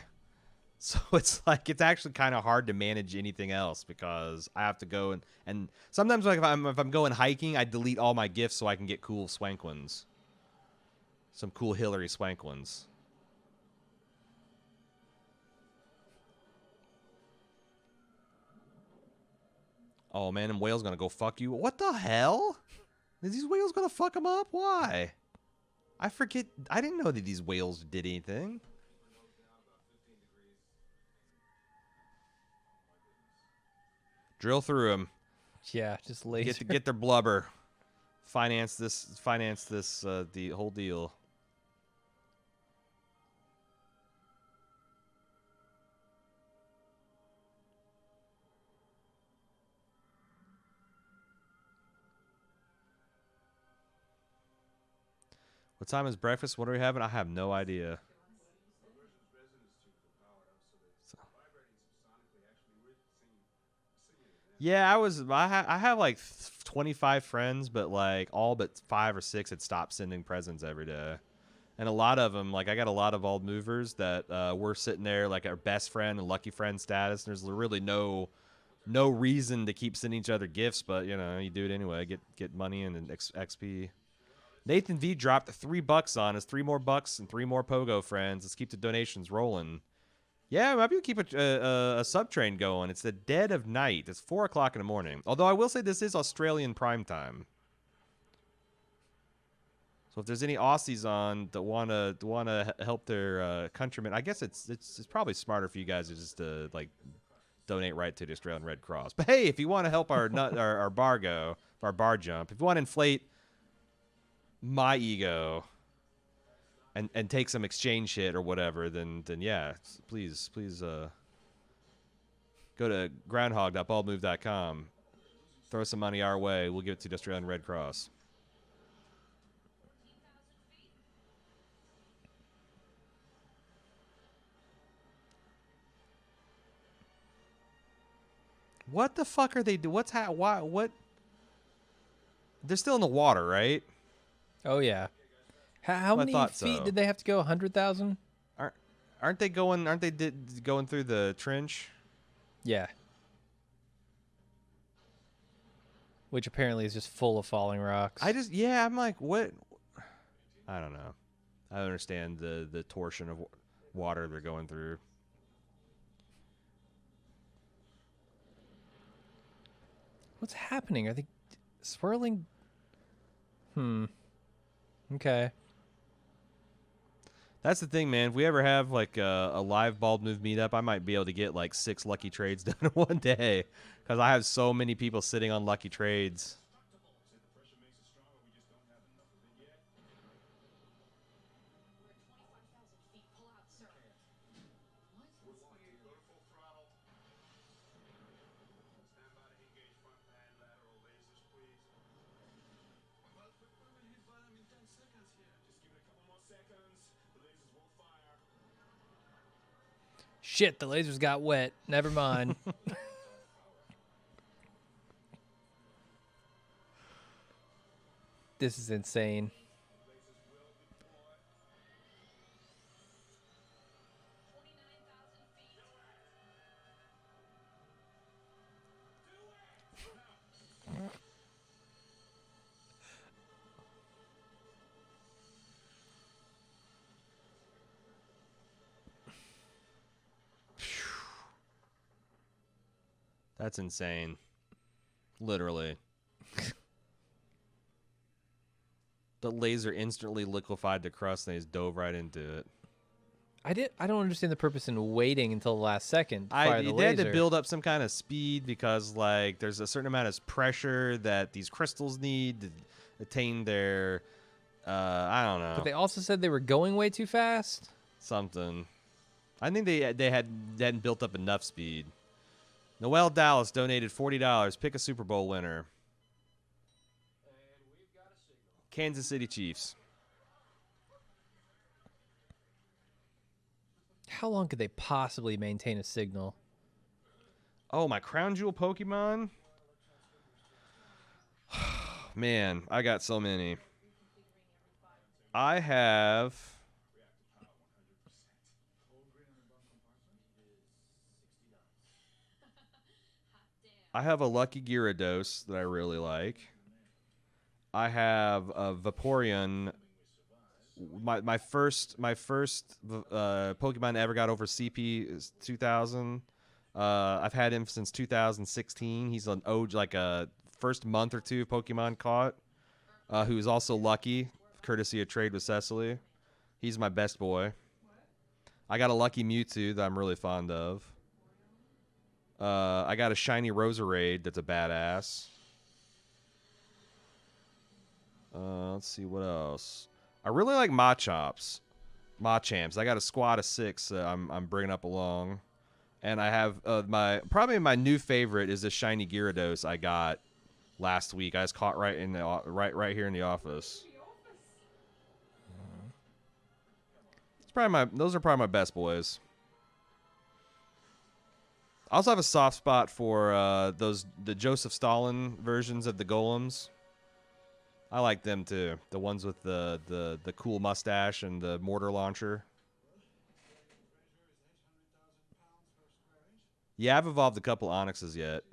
So it's like it's actually kind of hard to manage anything else because I have to go and sometimes like if I'm going hiking, I delete all my gifts so I can get cool swank ones. Some cool Hillary swank ones. Oh man, them whales gonna go fuck you. What the hell? Is these whales gonna fuck them up? Why? I forget. I didn't know that these whales did anything. Drill through them. Yeah, just laser. Get their blubber. Finance this. The whole deal. What time is breakfast? What are we having? I have no idea. Yeah, I have like 25 friends, but like all but 5 or 6 had stopped sending presents every day. And a lot of them, like I got a lot of old movers that were sitting there like our best friend and lucky friend status. And there's really no reason to keep sending each other gifts, but you know, you do it anyway. Get money and XP. Nathan V dropped $3 on us, 3 more bucks and 3 more Pogo friends. Let's keep the donations rolling. Yeah, maybe we'll keep a sub train going. It's the dead of night. It's 4 o'clock in the morning. Although I will say this is Australian prime time. So if there's any Aussies on that wanna help their countrymen, I guess it's probably smarter for you guys to just like donate right to the Australian Red Cross. But hey, if you want to help our our bar jump, if you want to inflate my ego and take some exchange shit or whatever, then yeah, please go to groundhog.baldmove.com, throw some money our way, we'll give it to the Australian Red Cross. What the fuck are they do? Why? What? They're still in the water, right? Oh yeah. How many feet so. did they have to go? 100,000? Aren't they going through the trench? Yeah. Which apparently is just full of falling rocks. I'm like, what? I don't know. I don't understand the torsion of water they're going through. What's happening? Are they swirling? Okay. That's the thing, man. If we ever have like a live bald move meetup, I might be able to get like 6 lucky trades done in one day because I have so many people sitting on lucky trades. Shit, the lasers got wet. Never mind. This is insane. That's insane. Literally. The laser instantly liquefied the crust and they just dove right into it. I don't understand the purpose in waiting until the last second to fire the They had laser. to build up some kind of speed because like there's a certain amount of pressure that these crystals need to attain their I don't know. But they also said they were going way too fast. Something. I think they hadn't built up enough speed. Noel Dallas donated $40. Pick a Super Bowl winner. Kansas City Chiefs. How long could they possibly maintain a signal? Oh, my Crown Jewel Pokemon? Man, I got so many. I have a Lucky Gyarados that I really like. I have a Vaporeon. My first Pokemon that ever got over CP is 2000. I've had him since 2016. He's an OG, like a first month or two of Pokemon caught. Who's also lucky, courtesy of trade with Cecily. He's my best boy. I got a Lucky Mewtwo that I'm really fond of. I got a shiny Roserade that's a badass. Let's see what else. I really like Machamps. I got a squad of 6 I'm bringing up along, and I have probably my new favorite is the shiny Gyarados I got last week. I was caught right right here in the office. Those are probably my best boys. I also have a soft spot for the Joseph Stalin versions of the golems. I like them too. The ones with the cool mustache and the mortar launcher. Yeah, I've evolved a couple Onyxes yet.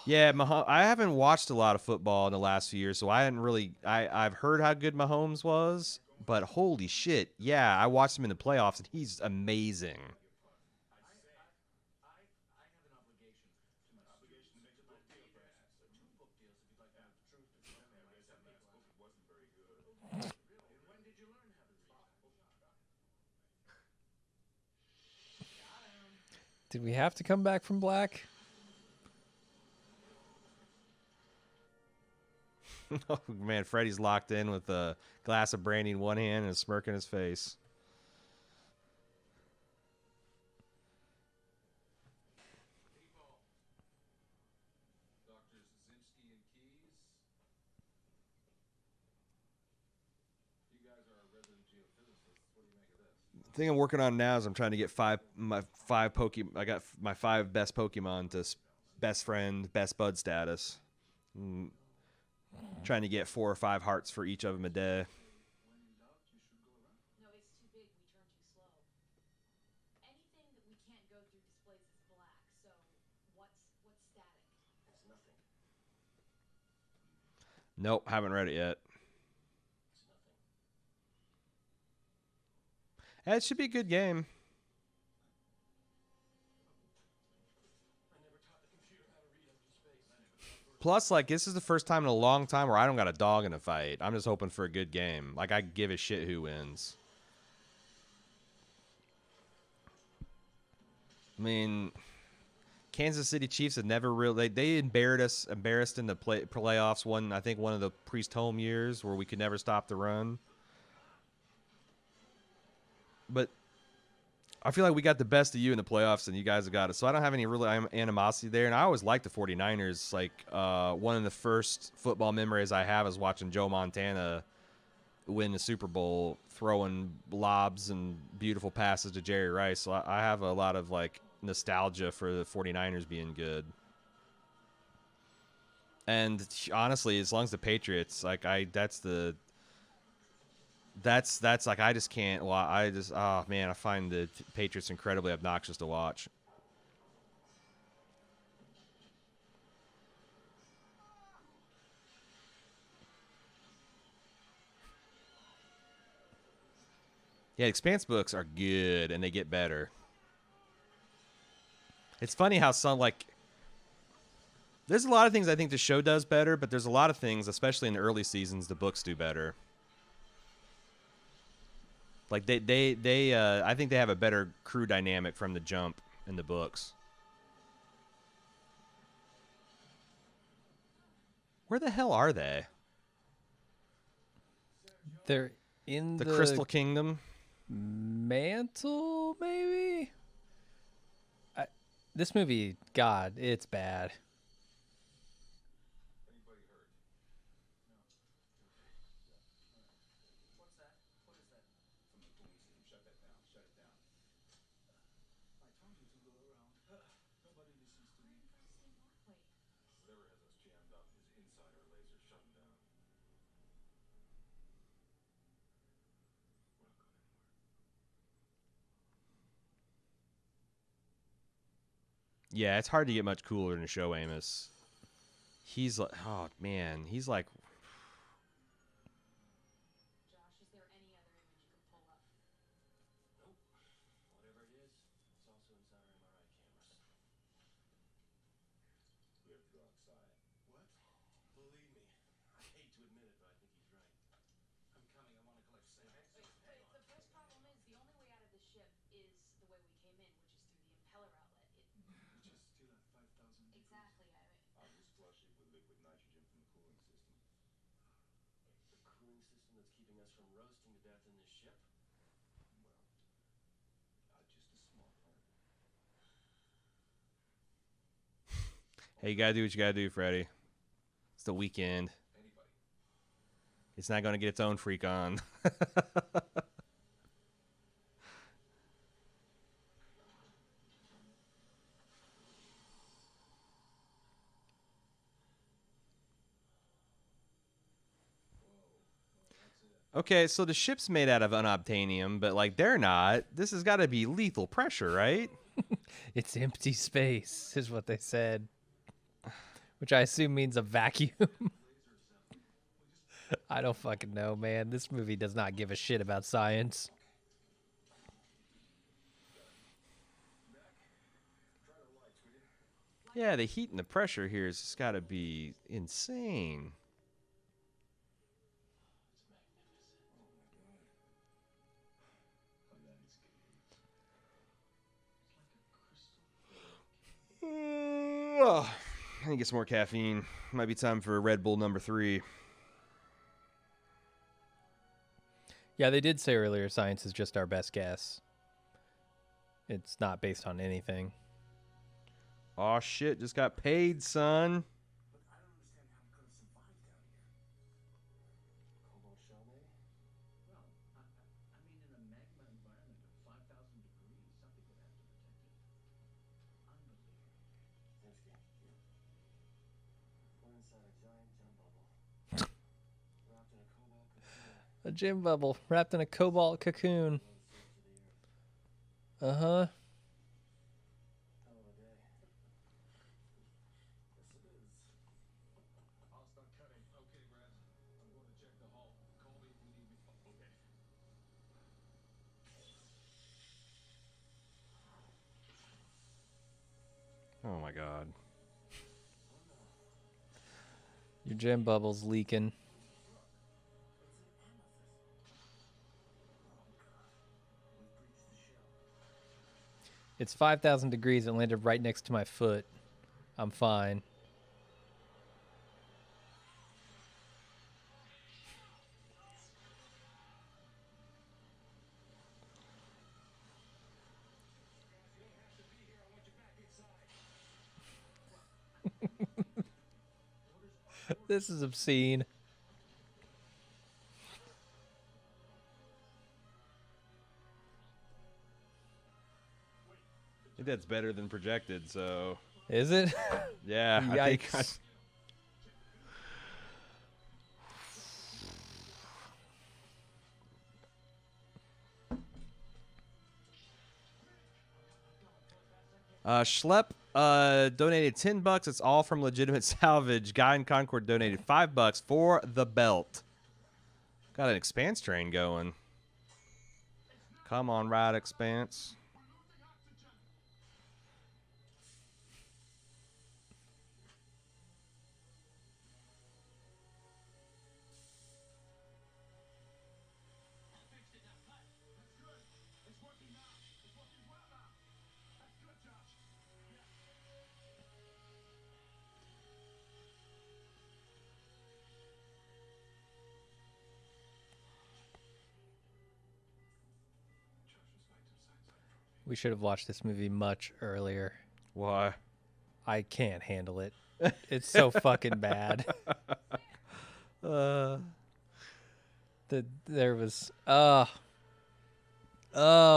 Yeah, I haven't watched a lot of football in the last few years, so I hadn't really. I've heard how good Mahomes was, but holy shit, yeah, I watched him in the playoffs, and he's amazing. Did we have to come back from black? Oh man, Freddy's locked in with a glass of brandy in one hand and a smirk in his face. The thing I'm working on now is I'm trying to get my 5 Pokemon. I got my 5 best Pokemon to best friend, best bud status. Trying to get 4 or 5 hearts for each of them a day. No, it's too big. We turn too slow. Anything that we can't go through displays as black. So what's static? It's nothing. Nope, haven't read it yet. It should be a good game. Plus, like, this is the first time in a long time where I don't got a dog in a fight. I'm just hoping for a good game. Like, I give a shit who wins. I mean, Kansas City Chiefs had never really... They embarrassed in the playoffs. I think one of the Priest home years where we could never stop the run. But I feel like we got the best of you in the playoffs, and you guys have got it. So I don't have any really animosity there. And I always liked the 49ers. Like, one of the first football memories I have is watching Joe Montana win the Super Bowl, throwing lobs and beautiful passes to Jerry Rice. So I have a lot of, like, nostalgia for the 49ers being good. And honestly, as long as the Patriots, like, that's like, I just can't. Well, oh man, I find the Patriots incredibly obnoxious to watch. Yeah, Expanse books are good and they get better. It's funny how some, like, there's a lot of things I think the show does better, but there's a lot of things, especially in the early seasons, the books do better. Like I think they have a better crew dynamic from the jump in the books. Where the hell are they? They're in The Crystal Kingdom? mantle, maybe? This movie, God, it's bad. Yeah, it's hard to get much cooler than show Amos. He's like, oh man, he's like, Josh, is there any other image you could pull up? Whatever it is, it's also inside our MRI cameras. We have to go outside. What? Believe me, I hate to admit it, but I think he's right. I'm coming. I want to collect samples. But the first problem is the only way out of the ship is the way we came in, which is through the impeller outlet. Which is still at 5,000 degrees. Exactly. I'll just flush it with liquid nitrogen from the cooling system. The cooling system that's keeping us from roasting to death in this ship? Well, just a small part of it. hey, you gotta do what you gotta do, Freddie. It's the weekend. Anybody. It's not gonna get its own freak on. Okay, so the ship's made out of unobtainium, but, like, they're not. This has got to be lethal pressure, right? It's empty space, is what they said. Which I assume means a vacuum. I don't fucking know, man. This movie does not give a shit about science. Yeah, the heat and the pressure here has just got to be insane. I need to get some more caffeine. Might be time for Red Bull number 3. Yeah, they did say earlier science is just our best guess. It's not based on anything. Aw, shit, just got paid, son. Cobalt shell, maybe? Well, I mean, in a magma environment of 5,000 degrees, something would have to protect it. Unbelievable. Thanks, King. We're inside a giant gem bubble. Wrapped in a cobalt cocoon. A gym bubble wrapped in a cobalt cocoon. Uh-huh. Hell of a day. Yes, it is. I'll start cutting. Okay, Brad. I'm going to check the hull. Call me if you need me. Okay. Oh, my God. Your gym bubble's leaking. It's 5,000 degrees and landed right next to my foot. I'm fine. This is obscene. I think that's better than projected. So Is it? yeah, I think. Yikes. Schlep donated $10. It's all from legitimate salvage. Guy in Concord donated $5 for the belt. Got an expanse train going. Come on, ride expanse. We should have watched this movie much earlier. Why? I can't handle it. It's so fucking bad. There was oh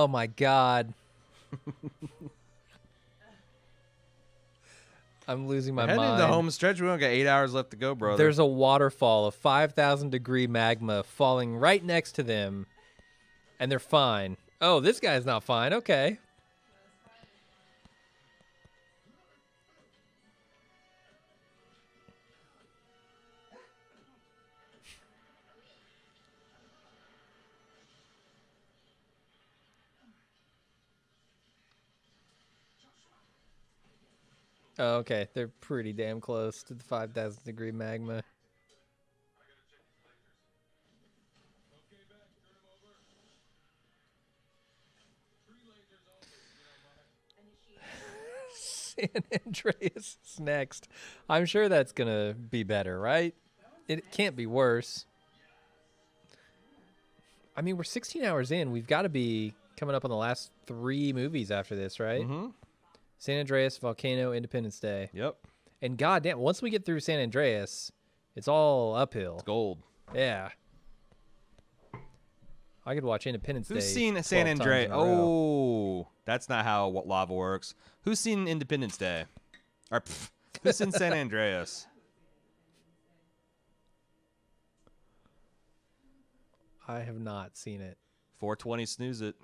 my god. I'm losing my Heading mind. into the home stretch. We only got 8 hours left to go, brother. There's a waterfall of 5,000 degree magma falling right next to them, and they're fine. Oh, this guy's not fine. Okay. Oh, okay. They're pretty damn close to the 5,000 degree magma. San Andreas is next. I'm sure that's going to be better, right? It can't be worse. I mean, we're 16 hours in. We've got to be coming up on the last 3 movies after this, right? Mm-hmm. San Andreas, Volcano, Independence Day. Yep. And goddamn, once we get through San Andreas, it's all uphill. It's gold. Yeah. I could watch Independence Day. Who's seen 12 San times Andreas? in a row. Oh, that's not how lava works. Who's seen Independence Day? Or who's seen San Andreas? I have not seen it. 420 snooze it.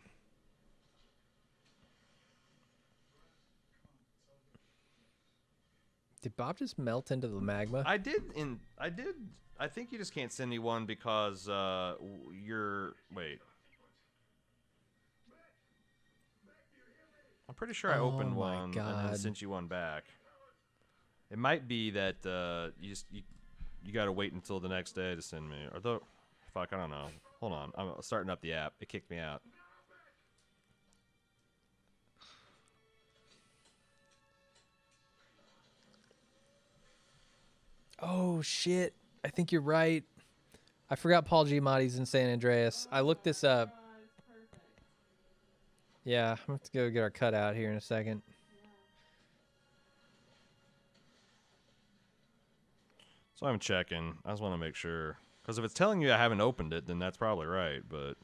Did Bob just melt into the magma? I did. I think you just can't send me one because you're. Wait. I'm pretty sure I opened my one and then God. sent you one back. It might be that you got to wait until the next day to send me. Or though, fuck, I don't know. Hold on, I'm starting up the app. It kicked me out. Oh, shit. I think you're right. I forgot Paul Giamatti's in San Andreas. I looked this up. Yeah, I'm going to have to go get our cutout here in a second. So I'm checking. I just want to make sure. Because if it's telling you I haven't opened it, then that's probably right. But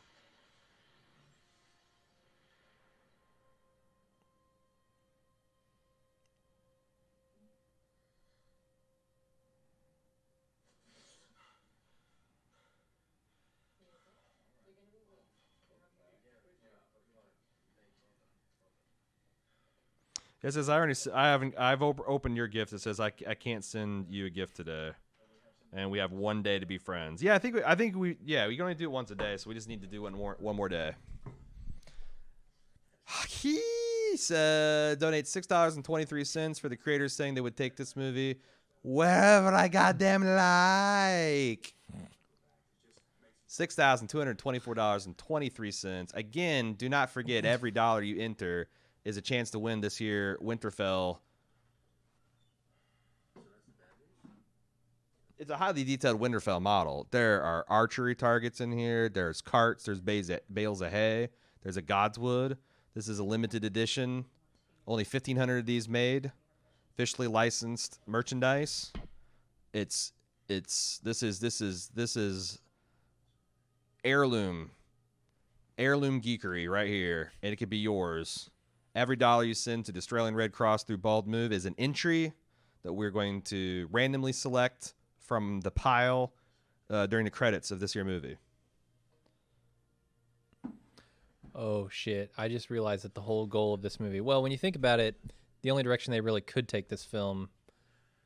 it says I've opened your gift. It says I can't send you a gift today, and we have 1 day to be friends. Yeah, I think we can only do it once a day, so we just need to do one more day. He donates $6.23 for the creators saying they would take this movie wherever I goddamn like. $6,224.23. Again, do not forget every dollar you enter is a chance to win this year Winterfell. It's a highly detailed Winterfell model. There are archery targets in here. There's carts. There's bales of hay. There's a Godswood. This is a limited edition. Only 1,500 of these made. Officially licensed merchandise. It's this is heirloom geekery right here, and it could be yours. Every dollar you send to the Australian Red Cross through Bald Move is an entry that we're going to randomly select from the pile during the credits of this here movie. Oh shit! I just realized that the whole goal of this movie. Well, when you think about it, the only direction they really could take this film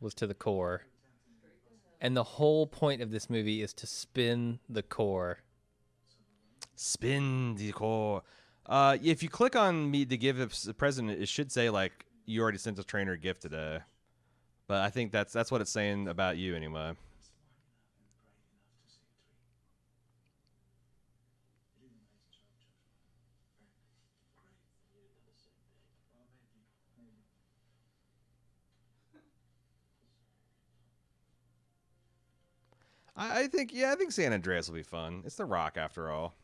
was to the core, and the whole point of this movie is to spin the core. Spin the core. If you click on me to give the president, it should say like you already sent a trainer a gift today. But I think that's what it's saying about you anyway. I think San Andreas will be fun. It's The Rock after all.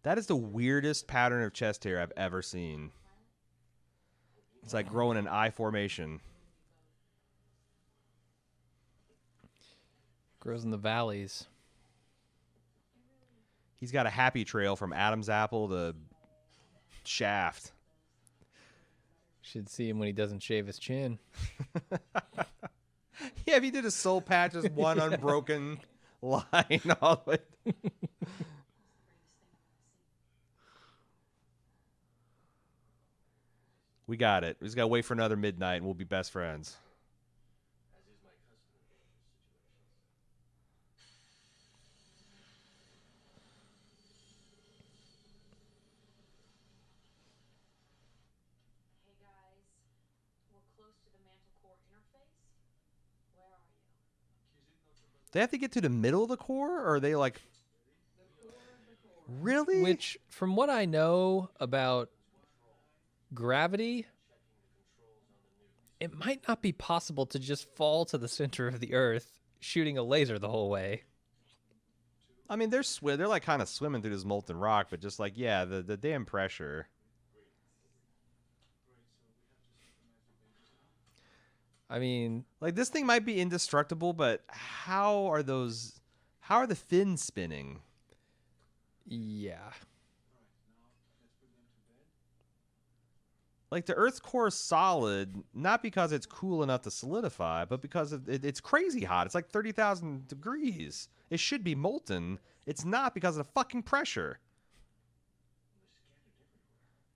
That is the weirdest pattern of chest hair I've ever seen. It's like growing an I formation. Grows in the valleys. He's got a happy trail from Adam's apple to Shaft. Should see him when he doesn't shave his chin. Yeah, if he did a soul patch, just one unbroken line all the way. We got it. We just got to wait for another midnight and we'll be best friends. As is my custom in dangerous situations. Hey guys, we're close to the mantle core interface. Where are you? They have to get to the middle of the core, or are they like... Really? Which, from what I know about gravity, it might not be possible to just fall to the center of the Earth shooting a laser the whole way. I mean, they're like kind of swimming through this molten rock, but just like, yeah, the damn pressure. I mean, Like, this thing might be indestructible, but how are the fins spinning? yeah. Like, the Earth's core is solid, not because it's cool enough to solidify, but because it's crazy hot. It's like 30,000 degrees. It should be molten. It's not because of the fucking pressure.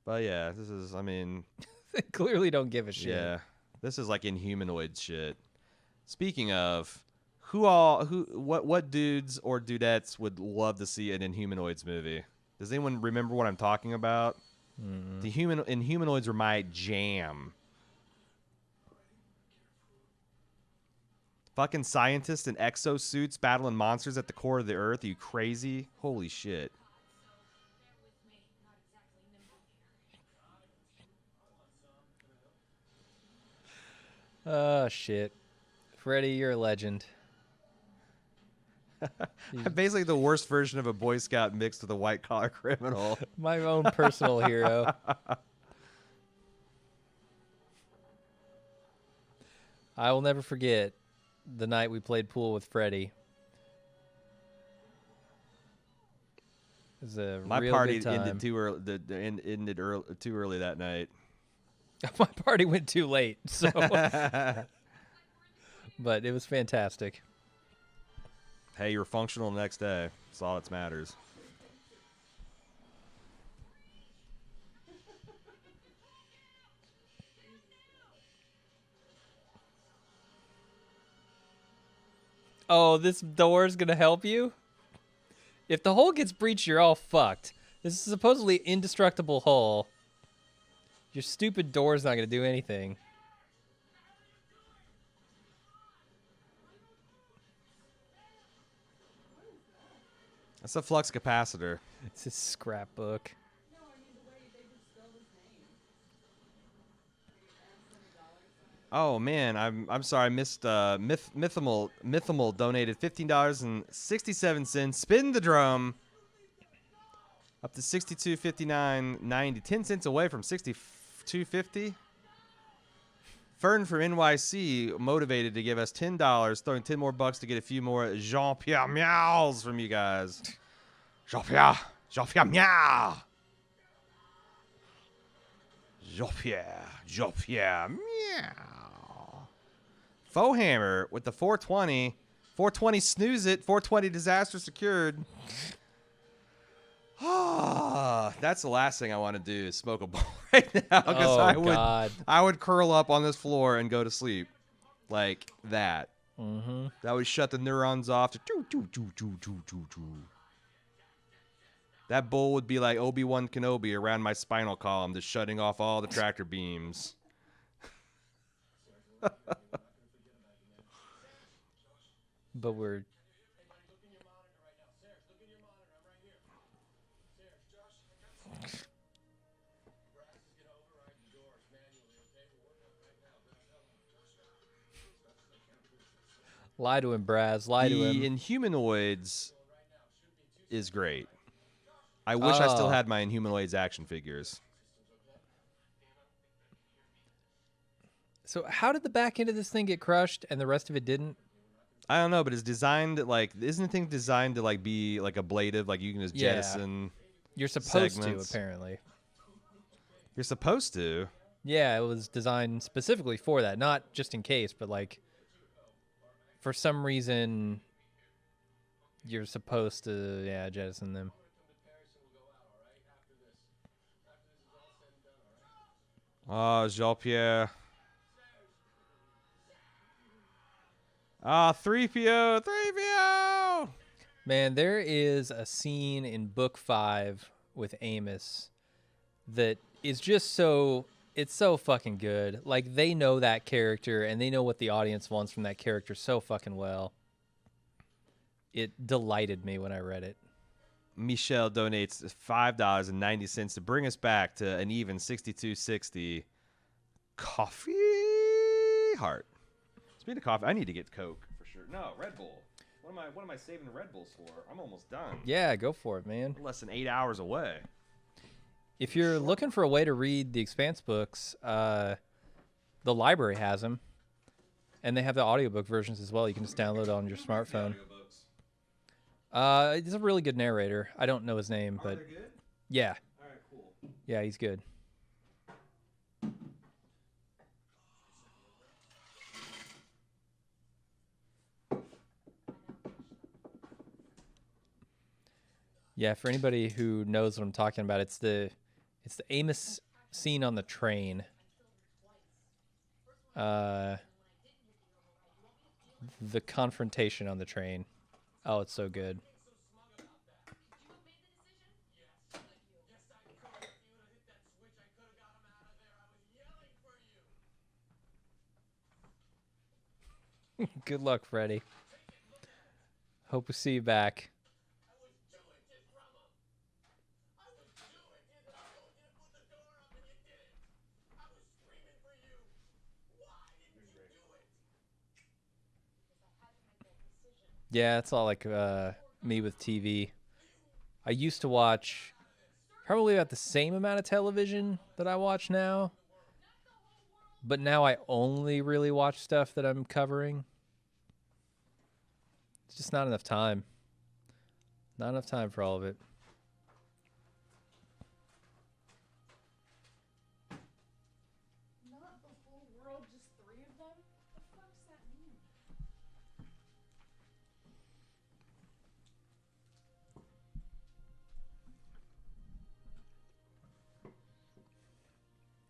But yeah, this is, I mean... They clearly don't give a shit. Yeah, this is like Inhumanoid shit. Speaking of, what dudes or dudettes would love to see an Inhumanoids movie? Does anyone remember what I'm talking about? The Inhumanoids were my jam. Fucking scientists in exosuits battling monsters at the core of the Earth. Are you crazy? Holy shit. Bear with me, not exactly nimble here. Oh, shit. Freddy, you're a legend. I'm basically the worst version of a Boy Scout mixed with a white-collar criminal. My own personal hero. I will never forget the night we played pool with Freddy. It was a My real party good time. ended too early. Ended too early that night. My party went too late, so. But it was fantastic. Hey, you were functional the next day. That's all that matters. Oh, this door's gonna help you? If the hole gets breached, you're all fucked. This is supposedly indestructible hull. Your stupid door's not gonna do anything. That's a flux capacitor. It's a scrapbook. Oh man, I'm sorry. I missed Mythimal donated $15.67. Spin the drum. Up to 62.59.90. 10 cents away from 62.50. Fern from NYC motivated to give us $10, throwing 10 more bucks to get a few more Jean-Pierre meows from you guys. Jean-Pierre meow. Jean-Pierre meow. Fohammer with the 420. 420 snooze it. 420 disaster secured. Ah, that's the last thing I want to do is smoke a bowl right now because Oh, God. I would curl up on this floor and go to sleep like that. Mm-hmm. That would shut the neurons off. That bowl would be like Obi-Wan Kenobi around my spinal column, just shutting off all the tractor beams. But we're lie to him, Braz. Lie to The him. Inhumanoids is great. I wish I still Oh. had my Inhumanoids action figures. So how did the back end of this thing get crushed and the rest of it didn't? I don't know, but it's designed like isn't the thing designed to like be like ablative, like you can just Yeah. jettison. You're supposed Segments. to, apparently. You're supposed to. Yeah, it was designed specifically for that, not just in case, but like for some reason you're supposed to, jettison them. Oh, Jean-Pierre. Ah, 3PO, 3PO. Man, there is a scene in book 5 with Amos that is just it's so fucking good. Like, they know that character and they know what the audience wants from that character so fucking well. It delighted me when I read it. Michelle donates $5.90 to bring us back to an even 62.60 coffee heart. Speaking of coffee, I need to get Coke for sure. No, Red Bull. What am I saving Red Bulls for? I'm almost done. Yeah, go for it, man. Less than 8 hours away. If you're looking for a way to read the Expanse books, the library has them. And they have the audiobook versions as well. You can just download it on your smartphone. He's a really good narrator. I don't know his name, but good? yeah. All right, cool. Yeah, he's good. Yeah, for anybody who knows what I'm talking about, it's the Amos scene on the train. The confrontation on the train. Oh, it's so good. Good luck, Freddy. Hope we see you back. Yeah, it's all like me with TV. I used to watch probably about the same amount of television that I watch now. But now I only really watch stuff that I'm covering. It's just not enough time. Not enough time for all of it. Not the whole world, just 3 of them? What the fuck does that mean?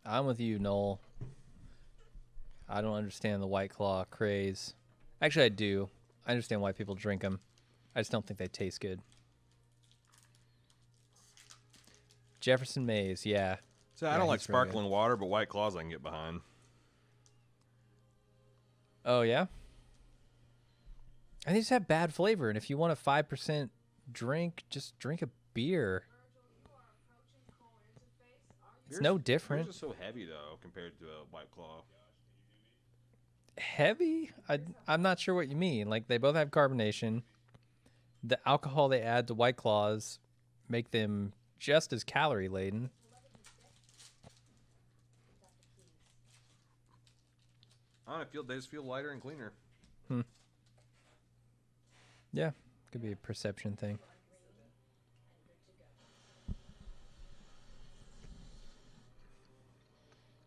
I'm with you, Noel. I don't understand the White Claw craze. Actually, I do. I understand why people drink them. I just don't think they taste good. Jefferson Mays, yeah. So I Yeah, don't like he's really good. sparkling water, but White Claws I can get behind. Oh, yeah? And they just have bad flavor. And if you want a 5% drink, just drink a beer. It's no different. Yours is so heavy though compared to a White Claw. Heavy? I'm not sure what you mean. Like, they both have carbonation. The alcohol they add to White Claws make them just as calorie laden. I don't know, they just feel lighter and cleaner. Yeah, could be a perception thing.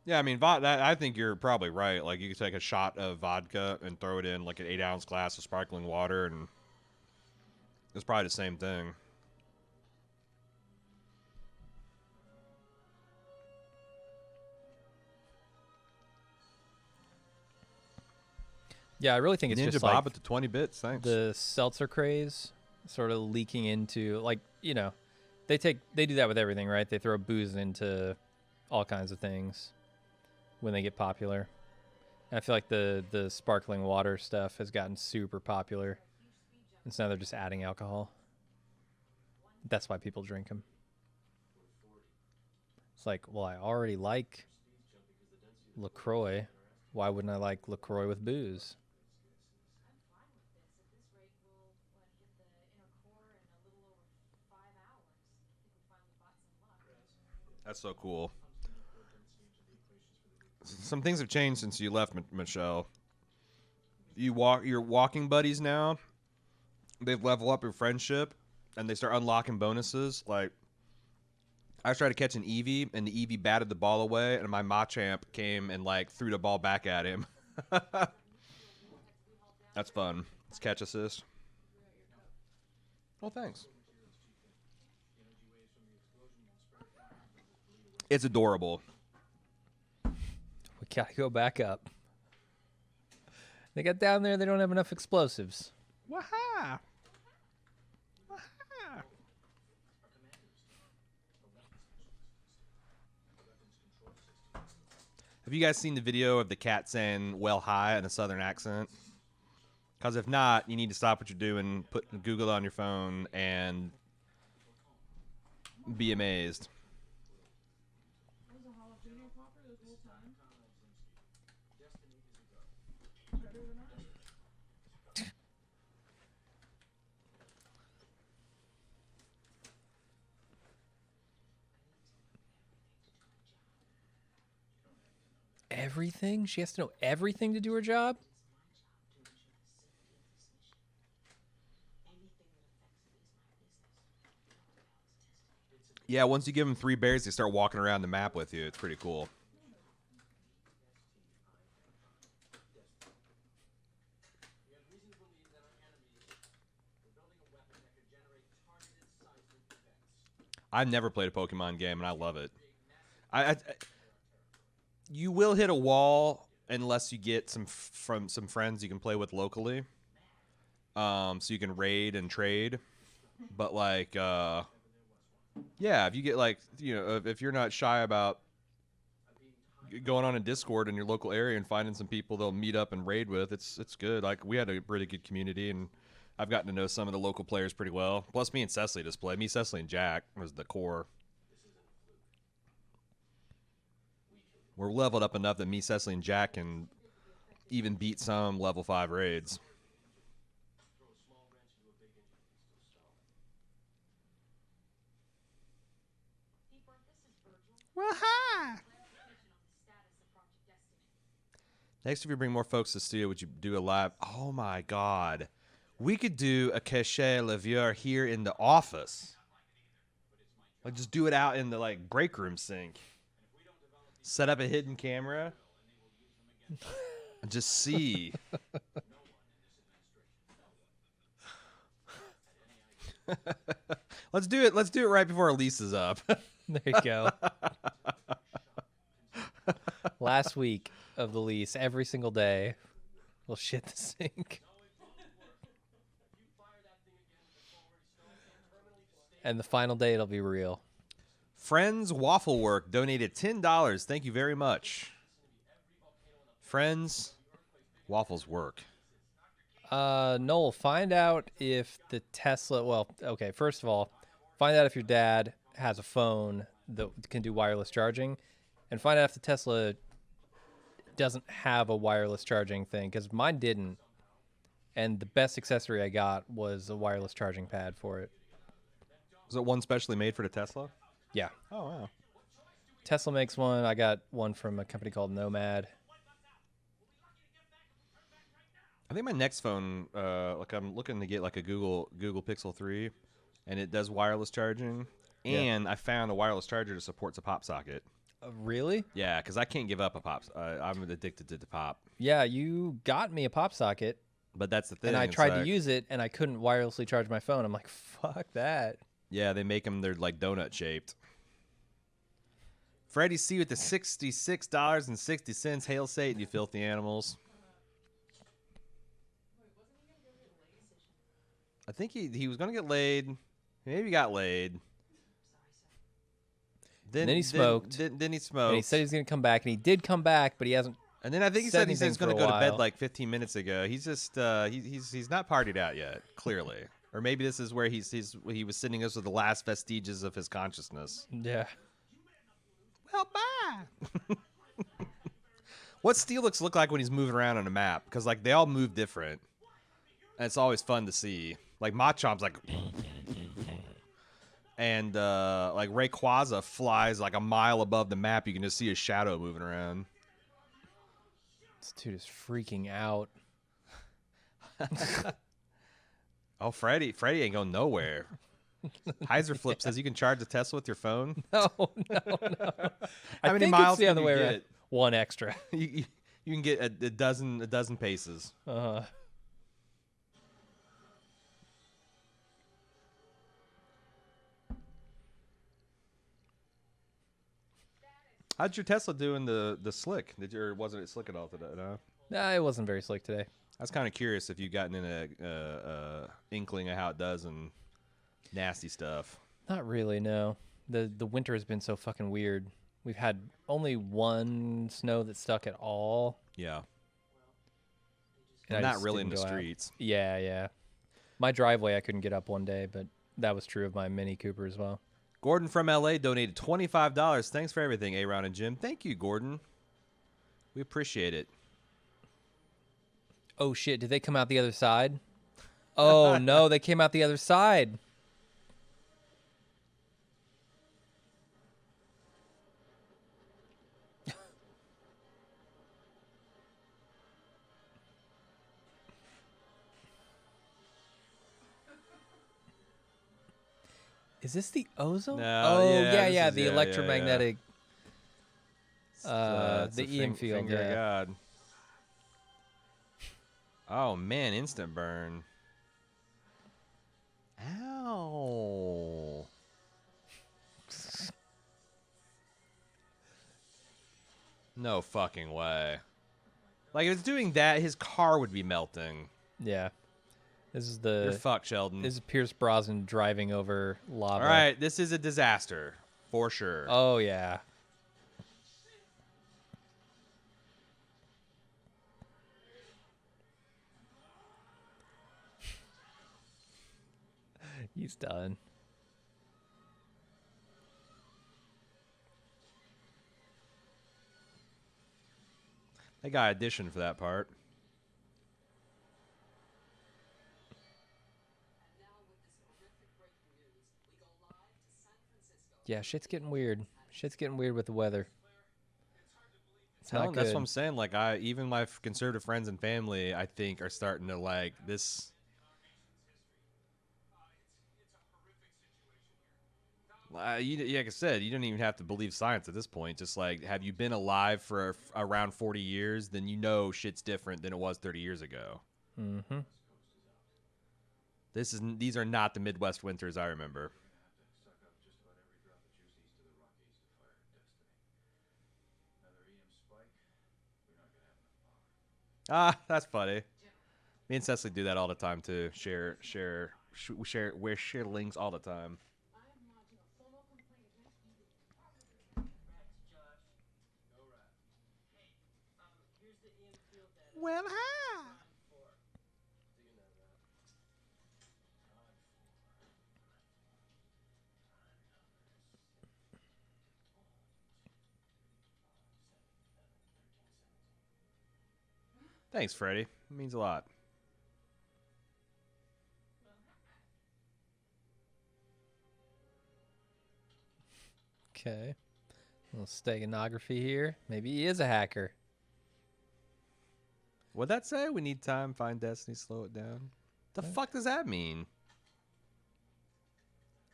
Yeah, I mean, I think you're probably right. Like, you could take a shot of vodka and throw it in like an 8-ounce glass of sparkling water, and it's probably the same thing. Yeah, I really think it's Ninja just Bob like at the 20 bits. Thanks. the seltzer craze sort of leaking into, like, you know, they do that with everything, right? They throw booze into all kinds of things when they get popular. And I feel like the sparkling water stuff has gotten super popular, and so now they're just adding alcohol. That's why people drink them. It's like, well, I already like LaCroix. Why wouldn't I like LaCroix with booze? I'm fine with this. At this rate, we'll hit the inner core in a little over 5 hours. I think we finally bought some luck. That's so cool. Some things have changed since you left, Michelle. Your walking buddies now. They've leveled up your friendship, and they start unlocking bonuses. Like, I tried to catch an Eevee, and the Eevee batted the ball away, and my Machamp came and like threw the ball back at him. That's fun. It's catch assist. Well, thanks. It's adorable. We gotta go back up. They got down there, they don't have enough explosives. Waha! Have you guys seen the video of the cat saying "well hi" in a southern accent? Because if not, you need to stop what you're doing, put Google it on your phone, and be amazed. Was a jalapeno popper this whole time? Everything? She has to know everything to do her job? Yeah, once you give them 3 berries, they start walking around the map with you. It's pretty cool. We have reason to believe that our enemies were building a weapon that could generate targeted seismic events. I've never played a Pokemon game, and I love it. You will hit a wall unless you get from some friends you can play with locally, so you can raid and trade. But like, yeah, if you get like, if you're not shy about going on a Discord in your local area and finding some people they'll meet up and raid with, it's good. Like, we had a really good community, and I've gotten to know some of the local players pretty well. Plus, me and Cecily just play. Me, Cecily, and Jack was the core. We're leveled up enough that me, Cecily, and Jack can even beat some level 5 raids. Deeper, this is Virgil. Waha! Clarification on the status of Project Destiny. Next, if you bring more folks to the studio, would you do a live? Oh my God. We could do a cachet levier here in the office. Like, just do it out in the like break room sink. Set up a hidden camera. And just see. Let's do it. Let's do it right before our lease is up. There you go. Last week of the lease, every single day, we'll shit the sink. And the final day, it'll be real. Friends Waffle Work donated $10. Thank you very much. Friends Waffles Work. Noel, find out if the Tesla. Well, okay. First of all, find out if your dad has a phone that can do wireless charging, and find out if the Tesla doesn't have a wireless charging thing, because mine didn't. And the best accessory I got was a wireless charging pad for it. Was it one specially made for the Tesla? Yeah. Oh, wow. Tesla makes one. I got one from a company called Nomad. I think my next phone, like I'm looking to get like a Google Pixel 3, and it does wireless charging. Yeah. And I found a wireless charger that supports a pop socket. Really? Yeah, because I can't give up a pop. I'm addicted to the pop. Yeah, you got me a pop socket, But that's the thing. and I it's tried to like- use it, and I couldn't wirelessly charge my phone. I'm like, fuck that. Yeah, they make them. They're like donut shaped. Freddie C with the $66.60. Hail Satan, you filthy animals. I think he was gonna get laid. He maybe got laid. Then he smoked. Then he smoked. And he said he's going to come back, and he did come back, but he hasn't. And then I think he said said he's anything going to for a go to bed while. like 15 minutes ago. He's just he's not partied out yet, clearly. Or maybe this is where he was sending us with the last vestiges of his consciousness. Yeah. Well, bye. What's Steelix look like when he's moving around on a map? Because like they all move different, and it's always fun to see. Like Machomp's like, and like Rayquaza flies like a mile above the map. You can just see his shadow moving around. This dude is freaking out. Oh, Freddy ain't going nowhere. Heiser Flip says you can charge the Tesla with your phone. No. How I many think miles it's the can other you way get? around. One extra. You can get a dozen paces. How'd your Tesla do in the slick? Wasn't it slick at all today? No. Nah, it wasn't very slick today. I was kind of curious if you gotten in a inkling of how it does and nasty stuff. Not really, no. The winter has been so fucking weird. We've had only one snow that stuck at all. Yeah. and I Not just really in didn't the go out. streets. Yeah, yeah. My driveway I couldn't get up one day, but that was true of my Mini Cooper as well. Gordon from LA donated $25. Thanks for everything, A.Ron and Jim. Thank you, Gordon. We appreciate it. Oh shit, did they come out the other side? Oh no, they came out the other side. Is this the ozone? No, oh yeah, this yeah, is- the yeah, yeah, electromagnetic. It's The Ian field, finger of yeah. God. Oh man, instant burn. Ow. No fucking way. Like if it's doing that, his car would be melting. Yeah, this is You're the. fucked, Sheldon. This is Pierce Brosnan driving over lava. All right, this is a disaster for sure. Oh yeah. He's done. They got auditioned for that part. Yeah, shit's getting weird. Shit's getting weird with the weather. It's Well, not that's good. what I'm saying. Like, even my conservative friends and family, I think, are starting to like this. Like I said, you don't even have to believe science at this point. Just like, have you been alive for around 40 years? Then you know shit's different than it was 30 years ago. Mm-hmm. These are not the Midwest winters I remember. Suck up just about every drop of juice east of the Rockies to fire destiny. Another EM spike, we're not gonna have enough power. Ah, that's funny. Me and Cecily do that all the time too. We're share links all the time. I am lodging a formal complaint against you. Well, hi. Thanks, Freddie. It means a lot. Okay. A little steganography here. Maybe he is a hacker. What'd that say? We need time, find destiny, slow it down. The fuck does that mean?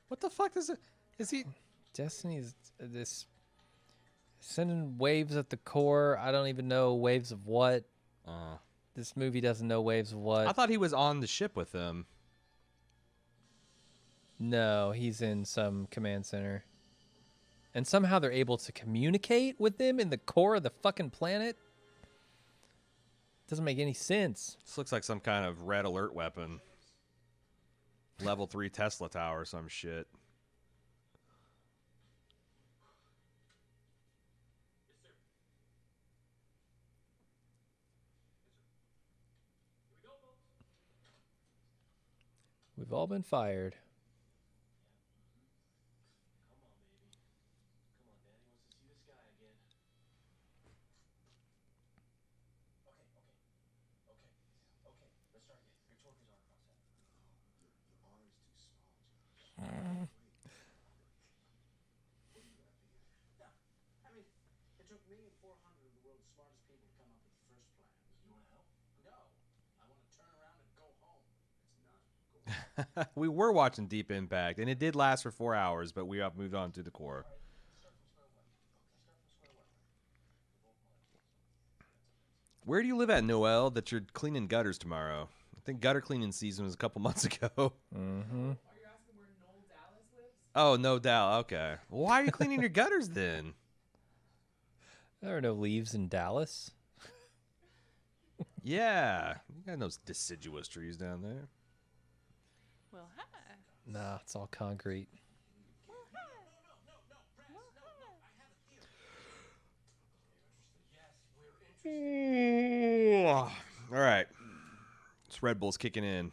What the fuck does it? Is he? Destiny is this sending waves at the core. I don't even know waves of what. This movie doesn't know waves of what. I thought he was on the ship with them. No, he's in some command center. And somehow they're able to communicate with them in the core of the fucking planet. Doesn't make any sense. This looks like some kind of red alert weapon. Level 3 Tesla tower or some shit. We've all been fired. Come on, baby. Come on, Daddy wants to see the sky again. Okay. Let's start again. Your torque is R cross that. The R is too small, Josh. What are you gonna figure? No, I mean, it took me and 400 of the world's smartest people to come up with the first plan. You wanna help? No. I want to turn around and go home. It's not go home. We were watching Deep Impact, and it did last for 4 hours, but we have moved on to the core. Where do you live at, Noel, that you're cleaning gutters tomorrow? I think gutter cleaning season was a couple months ago. Mm-hmm. Are you asking where Noel Dallas lives? Oh, no doubt. Okay. Well, why are you cleaning your gutters then? There are no leaves in Dallas. Yeah. You got those deciduous trees down there. Well, hi. Nah, it's all concrete. All right. This Red Bull's kicking in.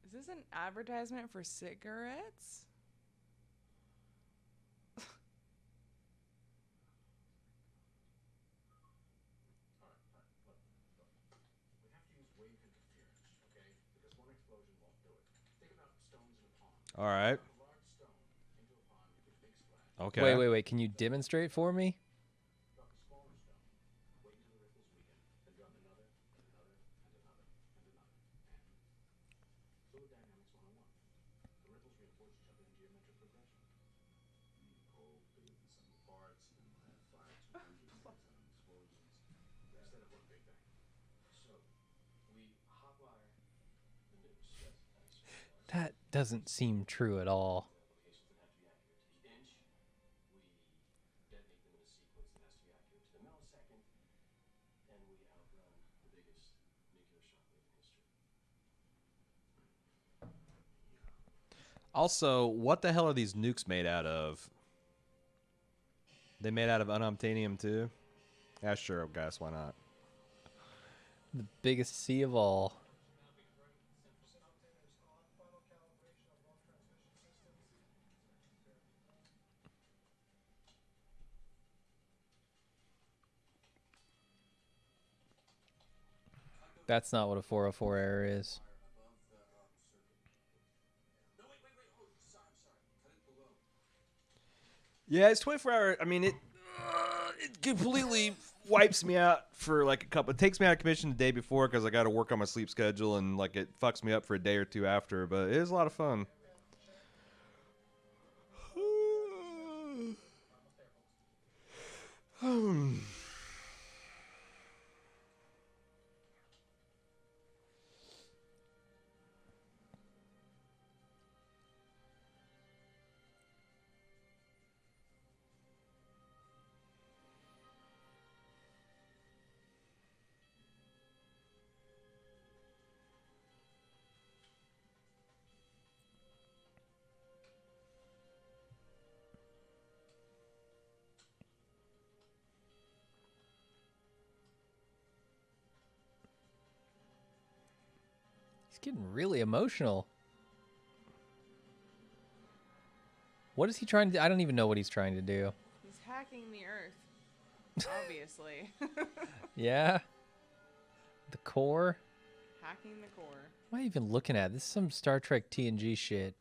Is this an advertisement for cigarettes? We have to use wave interference, okay? Because one explosion won't do it. Think about stones in a pond. All right. Drop a large stone into a pond, you get a big splash. Okay. Wait. Can you demonstrate for me? Drop a smaller stone. Wait until the ripples weaken. Then drop another, and another, and another, and another. And fluid dynamics 101. The ripples reinforce each other in geometric progression. Pull big the sum of parts, and we'll have 5 200 explosions. Instead of one big bang. So, we hotwire the nukes. Yes. That doesn't seem true at all. Locations that have to be accurate to the inch. We detonate them in a sequence that has to be accurate to the millisecond. And we outrun the biggest nuclear shockwave in history. Also, what the hell are these nukes made out of? They made out of unobtainium too? Yeah, sure, I guess. Why not? The biggest sea of all. That's not what a 404 error is. No, wait. Oh, sorry. Cut it below. Yeah, it's 24 hour. I mean, it completely wipes me out for like a couple. It takes me out of commission the day before because I got to work on my sleep schedule, and like it fucks me up for a day or two after. But it is a lot of fun. He's getting really emotional. What is he trying to do? I don't even know what he's trying to do. He's hacking the earth. Obviously. Yeah? The core? Hacking the core. What am I even looking at? This is some Star Trek TNG shit.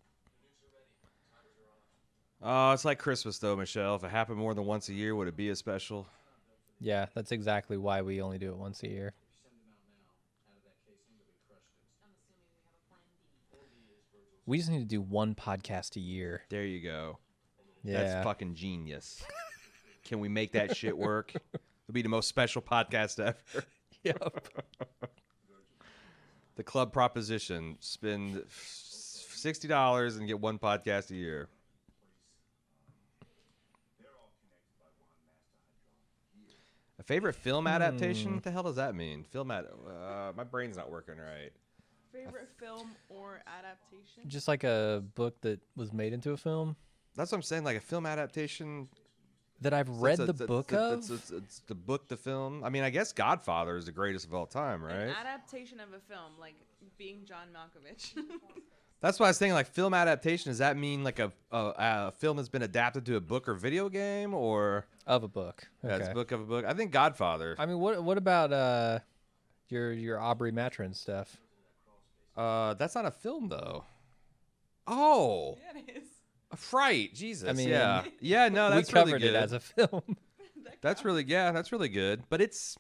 Oh, it's like Christmas though, Michelle. If it happened more than once a year, would it be as special? Yeah, that's exactly why we only do it once a year. If you send them out now, out of that casing, they'll be crushed instantly. I'm assuming we have a plan B. Plan B is Virgil's. We just need to do one podcast a year. There you go. Yeah. That's fucking genius. Can we make that shit work? It'll be the most special podcast ever. Yep. The club proposition: spend $60 and get one podcast a year. A favorite film adaptation? What the hell does that mean? My brain's not working right. Favorite film or adaptation? Just like a book that was made into a film That's what I'm saying. Like a film adaptation. that I've read the book of. It's the book, the film. I mean, I guess Godfather is the greatest of all time, right? An adaptation of a film, like being John Malkovich. That's why I was thinking. Like film adaptation. Does that mean like a film has been adapted to a book or video game, or Of a book. yeah, it's Okay. a book of a book? I think Godfather. I mean, what about your Aubrey Matron stuff? That's not a film though. Oh, Yeah, it is. Fright. Jesus. I mean, yeah. No, that's we covered really good. it as a film. That's really good. But it's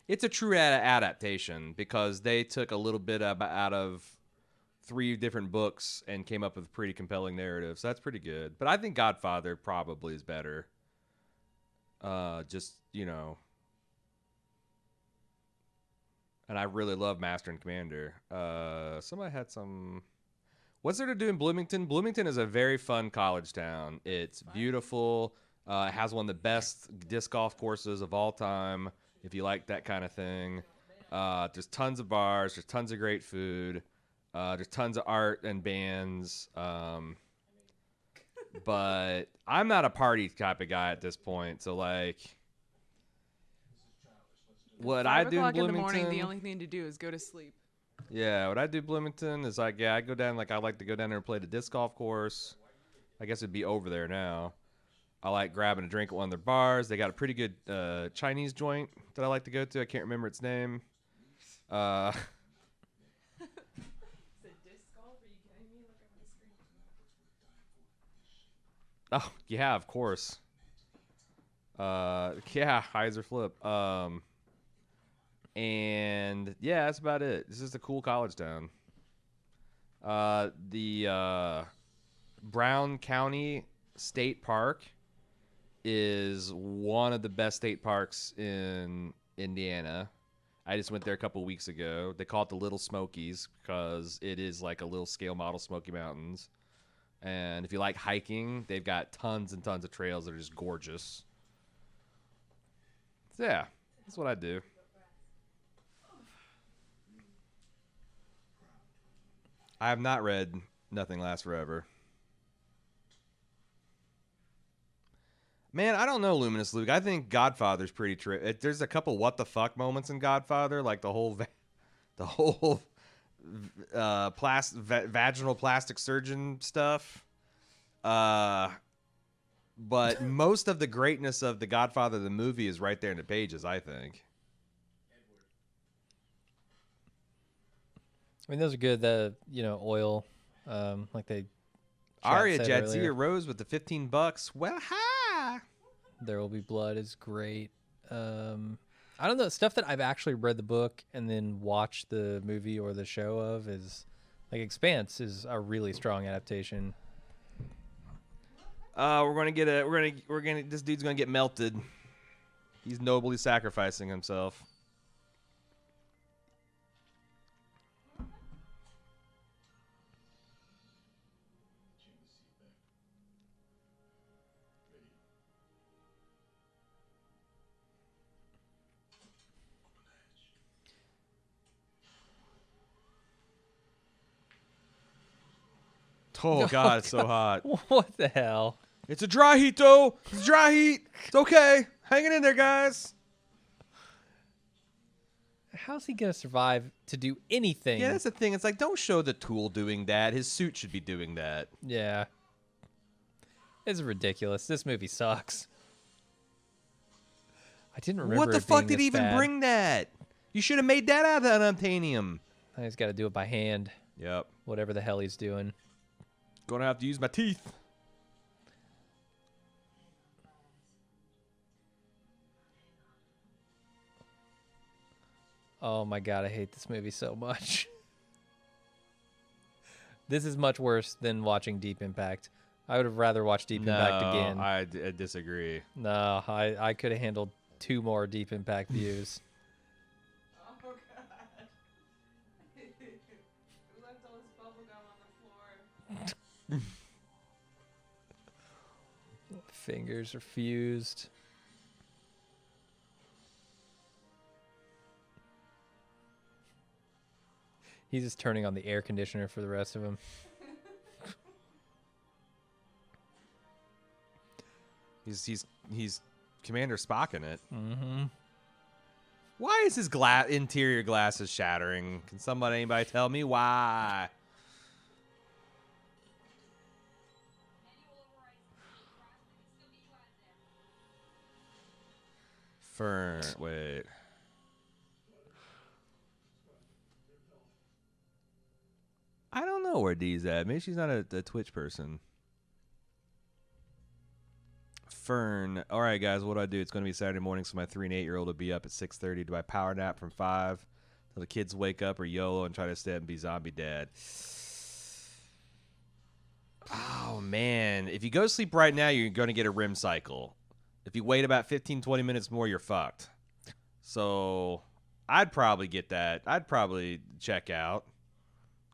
a true adaptation because they took a little bit out of 3 different books and came up with a pretty compelling narrative. So that's pretty good. But I think Godfather probably is better. Just, you know. And I really love Master and Commander. Somebody had some. What's there to do in Bloomington? Bloomington is a very fun college town. It's beautiful. It has one of the best disc golf courses of all time, if you like that kind of thing. There's tons of bars. There's tons of great food. There's tons of art and bands. But I'm not a party type of guy at this point. So, like, what I 5 do in o'clock in the Bloomington... morning, the only thing to do is go to sleep. Yeah, what I do Bloomington is like, I go down, like I like to go down there and play the disc golf course. I guess it'd be over there now. I like grabbing a drink at one of their bars. They got a pretty good Chinese joint that I like to go to. I can't remember its name. Is it disc golf? Are you kidding me? Look at my screen. Oh, yeah, of course. Yeah, Heiser Flip. And yeah, that's about it. This is a cool college town. The Brown County State Park is one of the best state parks in Indiana. I just went there a couple weeks ago. They call it the Little Smokies because it is like a little scale model Smoky Mountains. And if you like hiking, they've got tons and tons of trails that are just gorgeous. So yeah, that's what I do. I have not read Nothing Lasts Forever. Man, I don't know, Luminous Luke. I think Godfather's pretty there's a couple what the fuck moments in Godfather, like the whole vaginal plastic surgeon stuff. But most of the greatness of the Godfather the movie is right there in the pages, I think. I mean, those are good. The oil, like they. Aria said Jadzia earlier. Rose with the $15. Well, ha! There Will Be Blood is great. I don't know, stuff that I've actually read the book and then watched the movie or the show of is like Expanse is a really strong adaptation. This dude's gonna get melted. He's nobly sacrificing himself. Oh God, it's so hot. What the hell? It's a dry heat, though. It's dry heat. It's okay. Hanging in there, guys. How's he gonna survive to do anything? Yeah, that's the thing. It's like, don't show the Tool doing that. His suit should be doing that. Yeah. It's ridiculous. This movie sucks. I didn't remember. What the it fuck being did he this even bad. bring that? You should have made that out of unobtainium. I just got to do it by hand. Yep. Whatever the hell he's doing. Gonna have to use my teeth. Oh my god, I hate this movie so much. This is much worse than watching Deep Impact. I would have rather watched Deep Impact again. I disagree. No, I could have handled 2 more Deep Impact views. Oh god. Who left all this bubble gum on the floor? Fingers are fused. He's just turning on the air conditioner for the rest of them. He's Commander Spock in it. Mm-hmm. Why is his interior glasses shattering? Can anybody tell me why? Fern, wait. I don't know where Dee's at. Maybe she's not a Twitch person. Fern. All right, guys, what do I do? It's going to be Saturday morning, so my 3 and 8-year-old will be up at 6:30. Do I power nap from 5 till the kids wake up, or YOLO and try to stay up and be zombie dad? Oh, man. If you go to sleep right now, you're going to get a REM cycle. If you wait about 15, 20 minutes more, you're fucked. So I'd probably get that. I'd probably check out.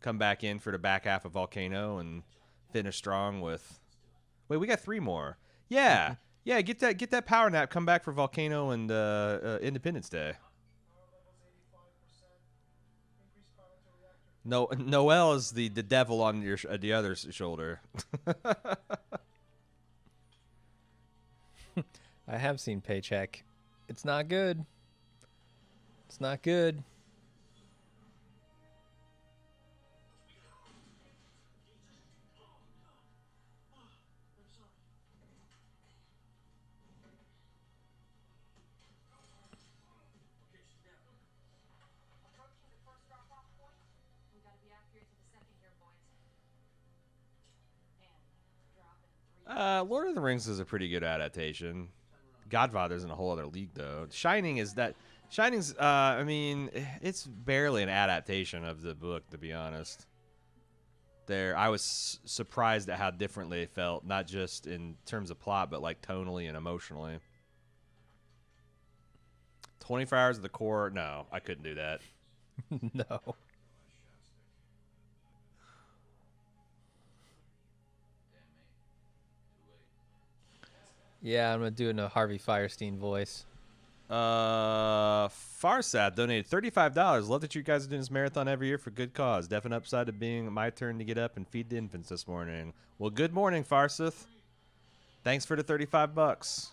Come back in for the back half of Volcano and finish strong with... Wait, we got 3 more. Yeah. Yeah, get that power nap. Come back for Volcano and Independence Day. No, Noel is the devil on your the other shoulder. I have seen Paycheck. It's not good. It's not good. Approaching the first drop-off point. We gotta be accurate to the second here, boys. And drop in 3. Lord of the Rings is a pretty good adaptation. Godfather's in a whole other league, though. Shining's, I mean, it's barely an adaptation of the book, to be honest. I was surprised at how differently it felt, not just in terms of plot, but like tonally and emotionally. 24 Hours of the Core, no, I couldn't do that. No. Yeah, I'm gonna do it in a Harvey Firestein voice. Farsad donated $35. Love that you guys are doing this marathon every year for good cause. Definite upside to being my turn to get up and feed the infants this morning. Well, good morning, Farseth. Thanks for the $35.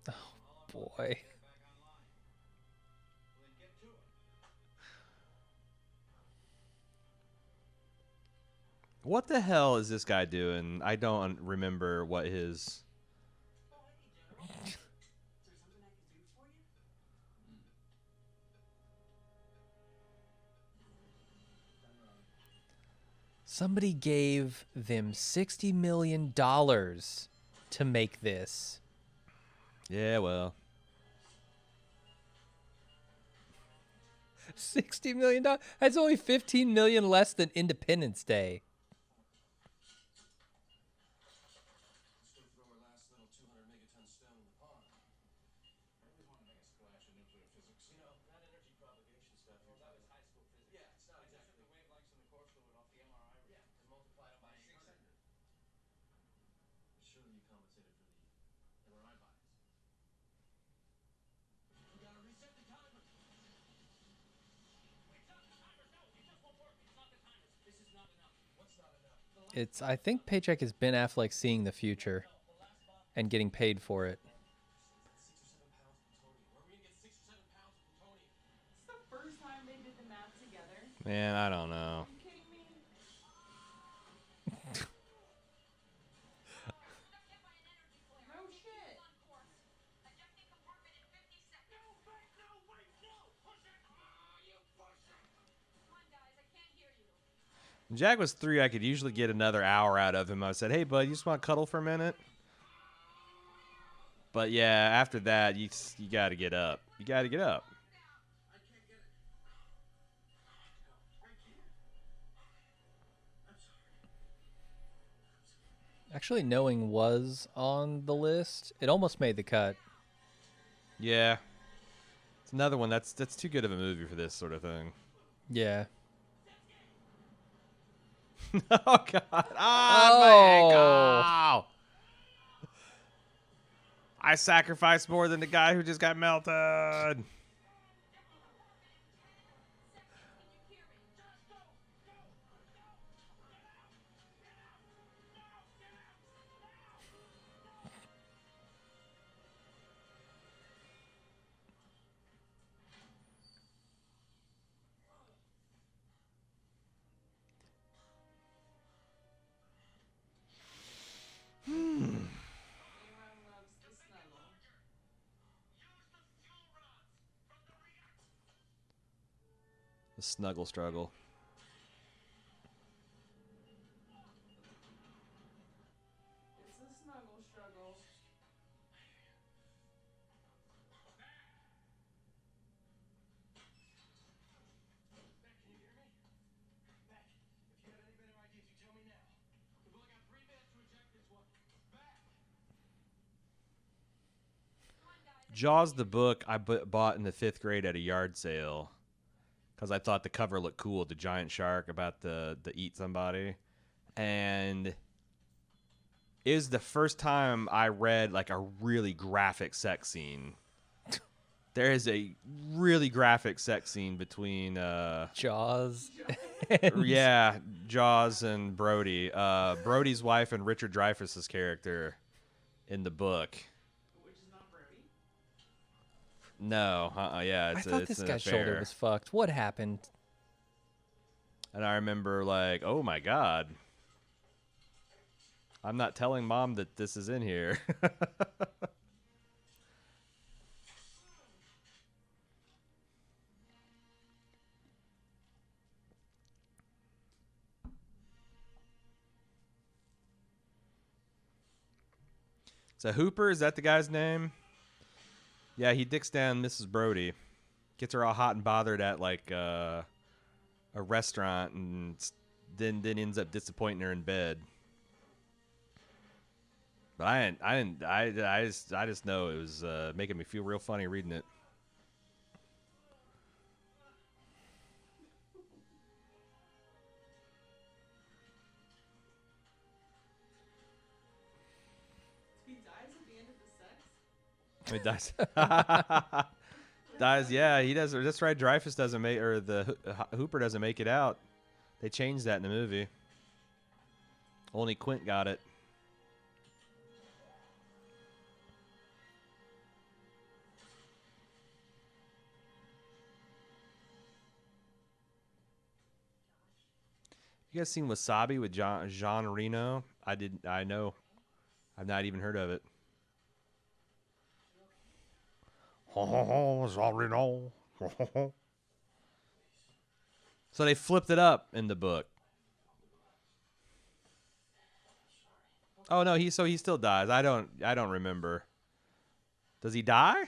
Oh boy. What the hell is this guy doing? I don't remember what his... Somebody gave them $60 million to make this. Yeah, well. $60 million? That's only $15 million less than Independence Day. I think Paycheck is Ben Affleck seeing the future and getting paid for it. It's the first time they did the math together. Man, I don't know. Are you kidding me? No shit. Come on, guys, I When Jack was 3, I could usually get another hour out of him. I said, "Hey, bud, you just want to cuddle for a minute?" But yeah, after that, you got to get up. You got to get up. Actually, Knowing was on the list. It almost made the cut. Yeah, it's another one that's too good of a movie for this sort of thing. Yeah. Oh God! Oh. My ankle! I sacrificed more than the guy who just got melted. The snuggle struggle. It's a snuggle struggle. Mac, can you hear me? Mac, if you have any better ideas, you tell me now. We've only got 3 minutes to eject this one. Mac! Jaws the book I bought in the 5th grade at a yard sale because I thought the cover looked cool. The giant shark about the eat somebody, and it was the first time I read like a really graphic sex scene. There is a really graphic sex scene between Jaws. yeah, Jaws and Brody. Brody's wife and Richard Dreyfuss's character in the book. Which is not Brody. No, yeah, I it's thought it's this an guy's affair. shoulder was fucked. What happened? And I remember like, oh my God, I'm not telling mom that this is in here. So Hooper, is that the guy's name? Yeah, he dicks down Mrs. Brody, gets her all hot and bothered at like a restaurant, and then ends up disappointing her in bed. But I just know it was making me feel real funny reading it. He dies at the end of the sex? It dies. Dies. Yeah, he does. That's right. Dreyfus doesn't make, or the Hooper doesn't make it out. They changed that in the movie. Only Quint got it. You guys seen Wasabi with Jean Reno? I know. I've not even heard of it. Sorry, no. So they flipped it up in the book. Oh no, he still dies. I don't remember. Does he die?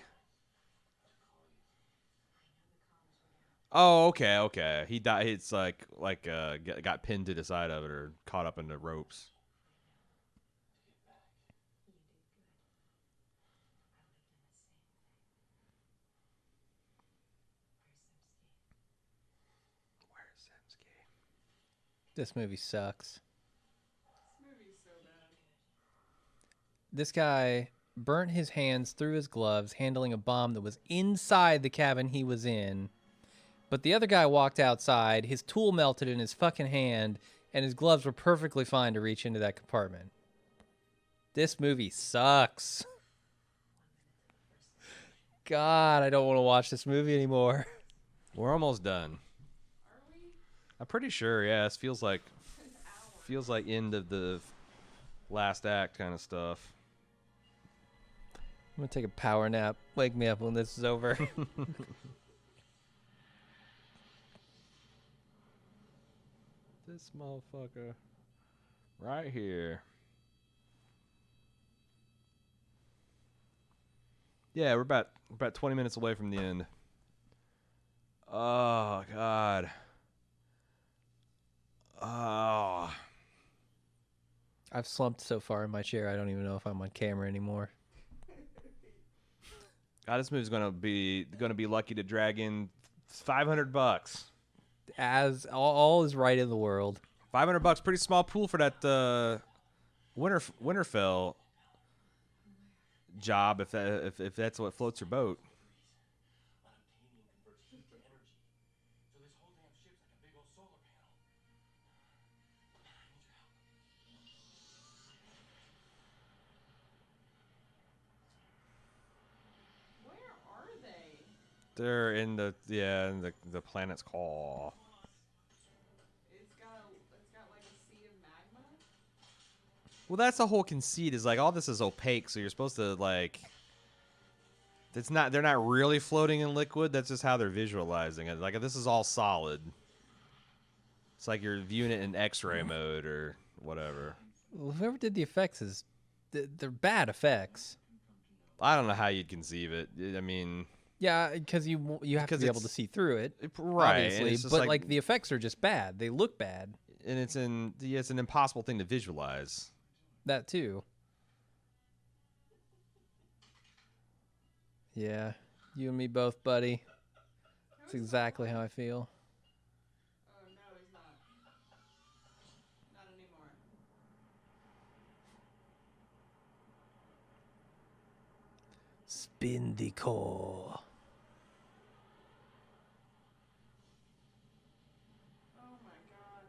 Oh, okay. He died. It's like got pinned to the side of it or caught up in the ropes. This movie sucks. This movie's so bad. This guy burnt his hands through his gloves handling a bomb that was inside the cabin he was in. But the other guy walked outside, his tool melted in his fucking hand, and his gloves were perfectly fine to reach into that compartment. This movie sucks. God, I don't want to watch this movie anymore. We're almost done. I'm pretty sure. Yeah, it feels like end of the last act kind of stuff. I'm gonna take a power nap. Wake me up when this is over. This motherfucker. Right here. Yeah, we're about 20 minutes away from the end. Oh, God. Oh. I've slumped so far in my chair, I don't even know if I'm on camera anymore. God, this movie's gonna be lucky to drag in $500. As all is right in the world. $500, pretty small pool for that Winterfell job if that's what floats your boat. Unobtainium converts heat to energy. So this whole damn ship's like a big old solar panel. I need your help. Where are they? They're in the planet's core. It's got like a sea of magma. Well, that's the whole conceit. Is like all this is opaque, so you're supposed to like. It's not. They're not really floating in liquid. That's just how they're visualizing it. Like this is all solid. It's like you're viewing it in X-ray mode or whatever. Well, whoever did the effects is they're bad effects. I don't know how you'd conceive it. I mean, Yeah, because you have to Because be able it's- to see through it, right? and obviously. it's just But like the effects are just bad. They look bad. and it's an impossible thing to visualize. That too. Yeah, you and me both, buddy. That's exactly how I feel. Oh no, he's not. Not anymore. Spin the core. Oh my god.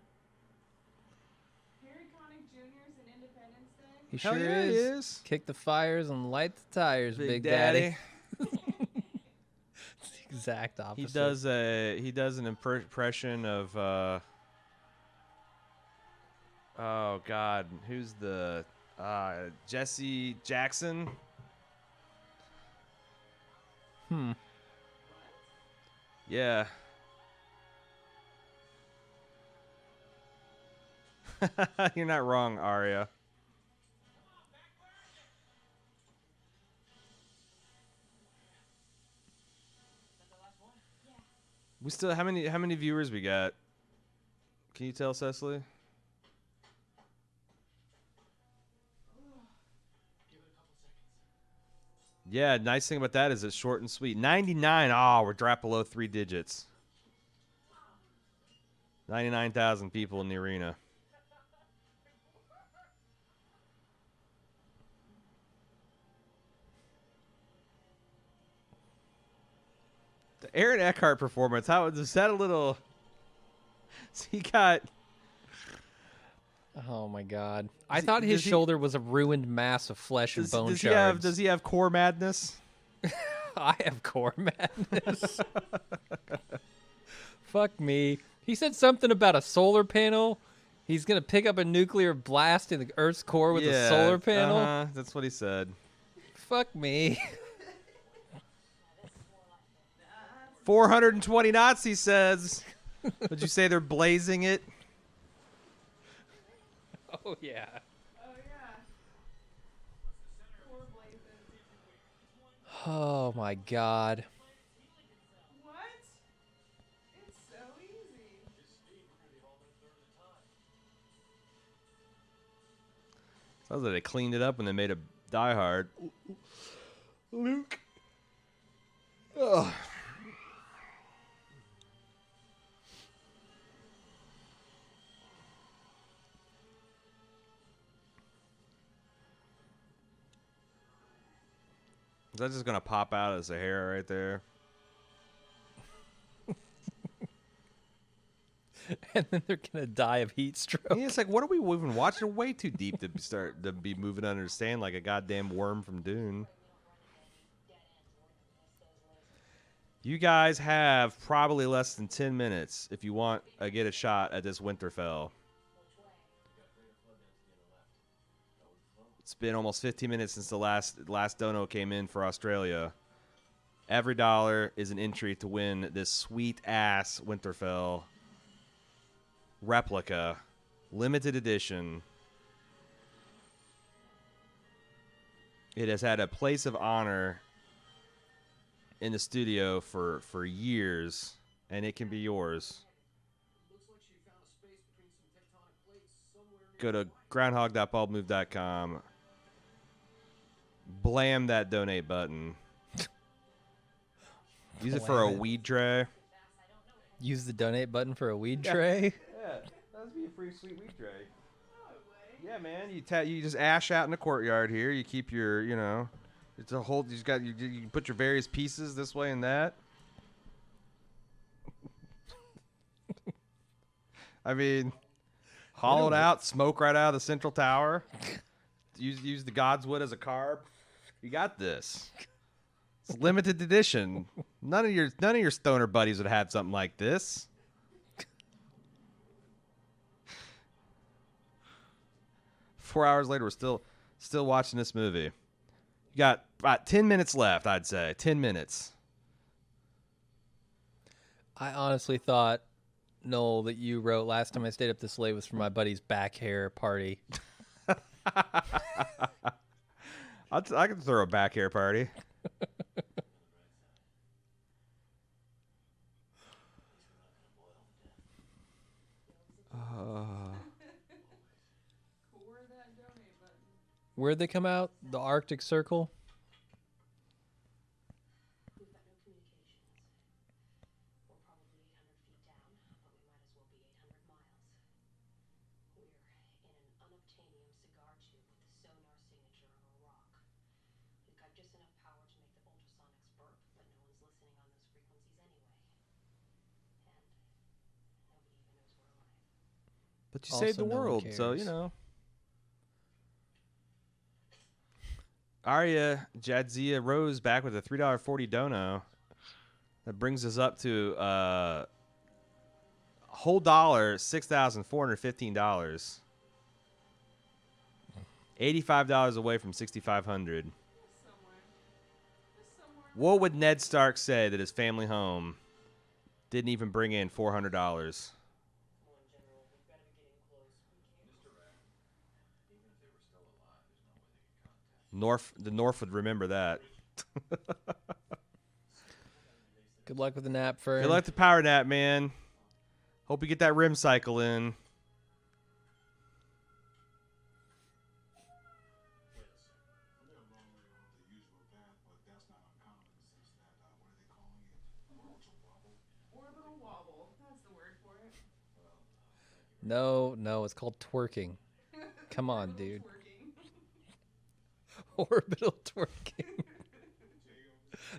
Harry Connick Jr.'s in Independence Day. He Hell sure yeah, he is. is. Kick the fires and light the tires, Big Daddy. It's the exact opposite. He does an impression of oh God, who's the Jesse Jackson? Yeah. You're not wrong, Arya. We still how many viewers we got? Can you tell, Cecily? Yeah, nice thing about that is it's short and sweet. 99. Oh, we're dropped below 3 digits. 99,000 people in the arena. The Aaron Eckhart performance. How is that a little? He got. Oh my god! I Does- thought his does he- shoulder was a ruined mass of flesh and bone shards. Does he have core madness? I have core madness. Fuck me. He said something about a solar panel. He's gonna pick up a nuclear blast in the Earth's core with a solar panel. That's what he said. Fuck me. 420 knots, he says. Would you say they're blazing it? Oh yeah. Oh yeah. Poor blazes. Oh my god. What? It's so easy. Sounds like they cleaned it up when they made a Die Hard. Luke. Ugh. Is that just gonna pop out as a hair right there? And then they're gonna die of heat stroke. Yeah, it's like, what are we even watching? Way too deep to start to be moving to understand like a goddamn worm from Dune. You guys have probably less than 10 minutes if you want to get a shot at this Winterfell. It's been almost 15 minutes since the last dono came in for Australia. Every dollar is an entry to win this sweet ass Winterfell. replica, limited edition. It has had a place of honor in the studio for years, and it can be yours. Go to groundhog.baldmove.com. Blam that donate button. Use it for a Blam it. weed tray. Use the donate button for a weed tray. Yeah, that'd be a free sweet weed tray. Yeah, man. You just ash out in the courtyard here. You keep your, it's a whole. You put your various pieces this way and that. I mean, hollowed out, smoke right out of the central tower. Use the God's wood as a carb. You got this. It's limited edition. None of your stoner buddies would have something like this. Four hours later, we're still watching this movie. You got about 10 minutes left, I'd say. 10 minutes. I honestly thought, Noel, that you wrote last time I stayed up this late was for my buddy's back hair party. I can throw a back hair party. Where'd they come out? The Arctic Circle? We've got no communications. We're probably 800 feet down, but we might as well be 800 miles. We're in an unobtainium cigar tube with the sonar signature of a rock. We've got just enough power to make the ultrasonics burp, but no one's listening on those frequencies anyway. And nobody even knows we're alive. But you Also, saved the no one world, so, cares. Arya Jadzia Rose back with a $3.40 dono. That brings us up to whole dollar, $6,415. $85 away from $6,500. What would Ned Stark say that his family home didn't even bring in $400? The North would remember that. Good luck with the nap, Fern. Good luck to power nap, man. Hope you get that rim cycle in. We're a long way off the usual path, but that's not uncommon in the sense that, what are they calling it? Orbital wobble? Orbital wobble. That's the word for it. No, it's called twerking. Come on, dude. Orbital twerking.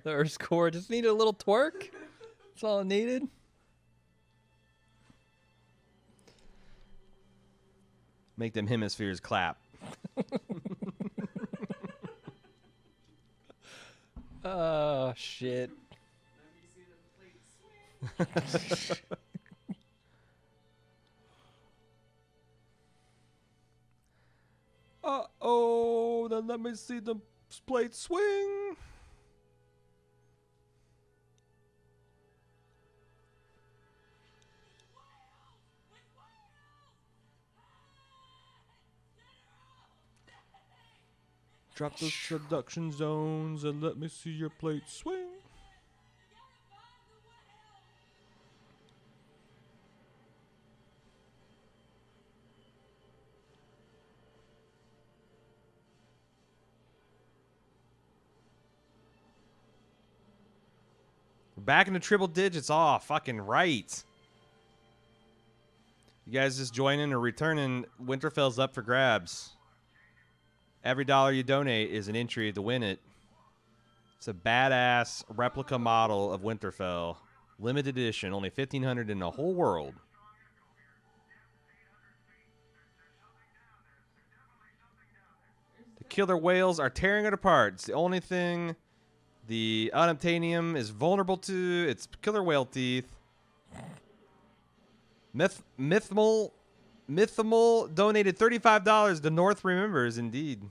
The Earth's core just needed a little twerk. That's all it needed. Make them hemispheres clap. Oh, shit. Uh-oh, then let me see the plate swing. Drop the seduction zones and let me see your plate swing. Back in the triple digits. Oh, fucking right. You guys just joining or returning. Winterfell's up for grabs. Every dollar you donate is an entry to win it. It's a badass replica model of Winterfell. Limited edition. Only 1,500 in the whole world. The killer whales are tearing it apart. It's the only thing the unobtainium is vulnerable to. Its killer whale teeth. Mythmal donated $35. The North remembers, indeed.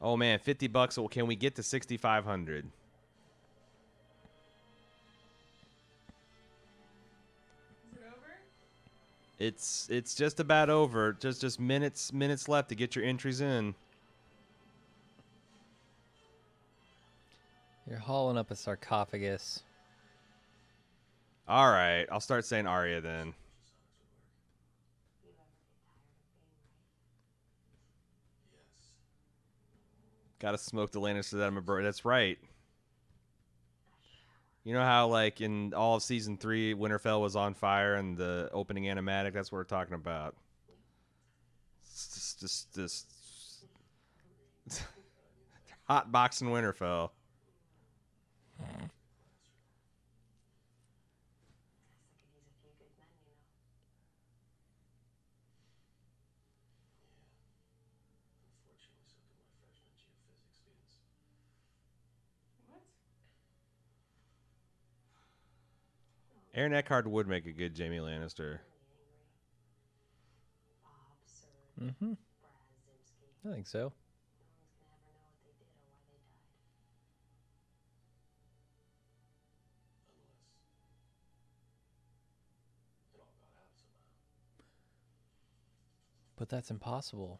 Oh man, $50. Well, can we get to 6,500? It's just about over. Just minutes left to get your entries in. You're hauling up a sarcophagus. All right, I'll start saying Arya then. You ever get tired of being right? Yes. Gotta smoke the Lannister that I'm a bird. That's right. You know how, like, in all of season 3, Winterfell was on fire and the opening animatic? That's what we're talking about. It's just hot boxing Winterfell. I could use a few good men, you know. Unfortunately, so did my freshman geophysics students. What? Aaron Eckhart would make a good Jaime Lannister. Bob, Sir, Mm-hmm. Brad, Zimsky. I think so. No one's gonna ever know what they did or why they died. Unless it all got out somehow. But that's impossible.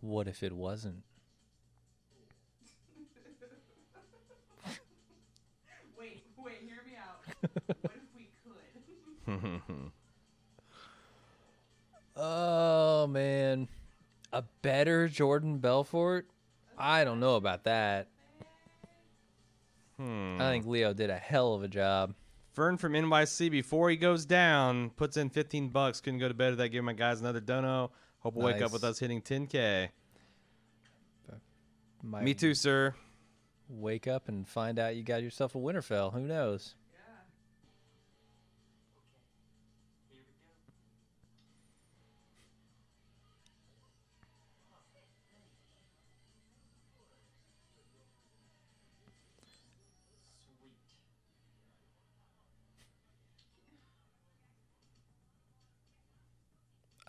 What if it wasn't? Wait, hear me out. What if we could? Oh, man. A better Jordan Belfort? I don't know about that. I think Leo did a hell of a job. Fern from NYC, before he goes down, puts in $15. Couldn't go to bed without giving my guys another dono. Hope we'll wake up Nice. with us hitting 10K. Might Me too, sir. Wake up and find out you got yourself a Winterfell. Who knows? Yeah. Here we go.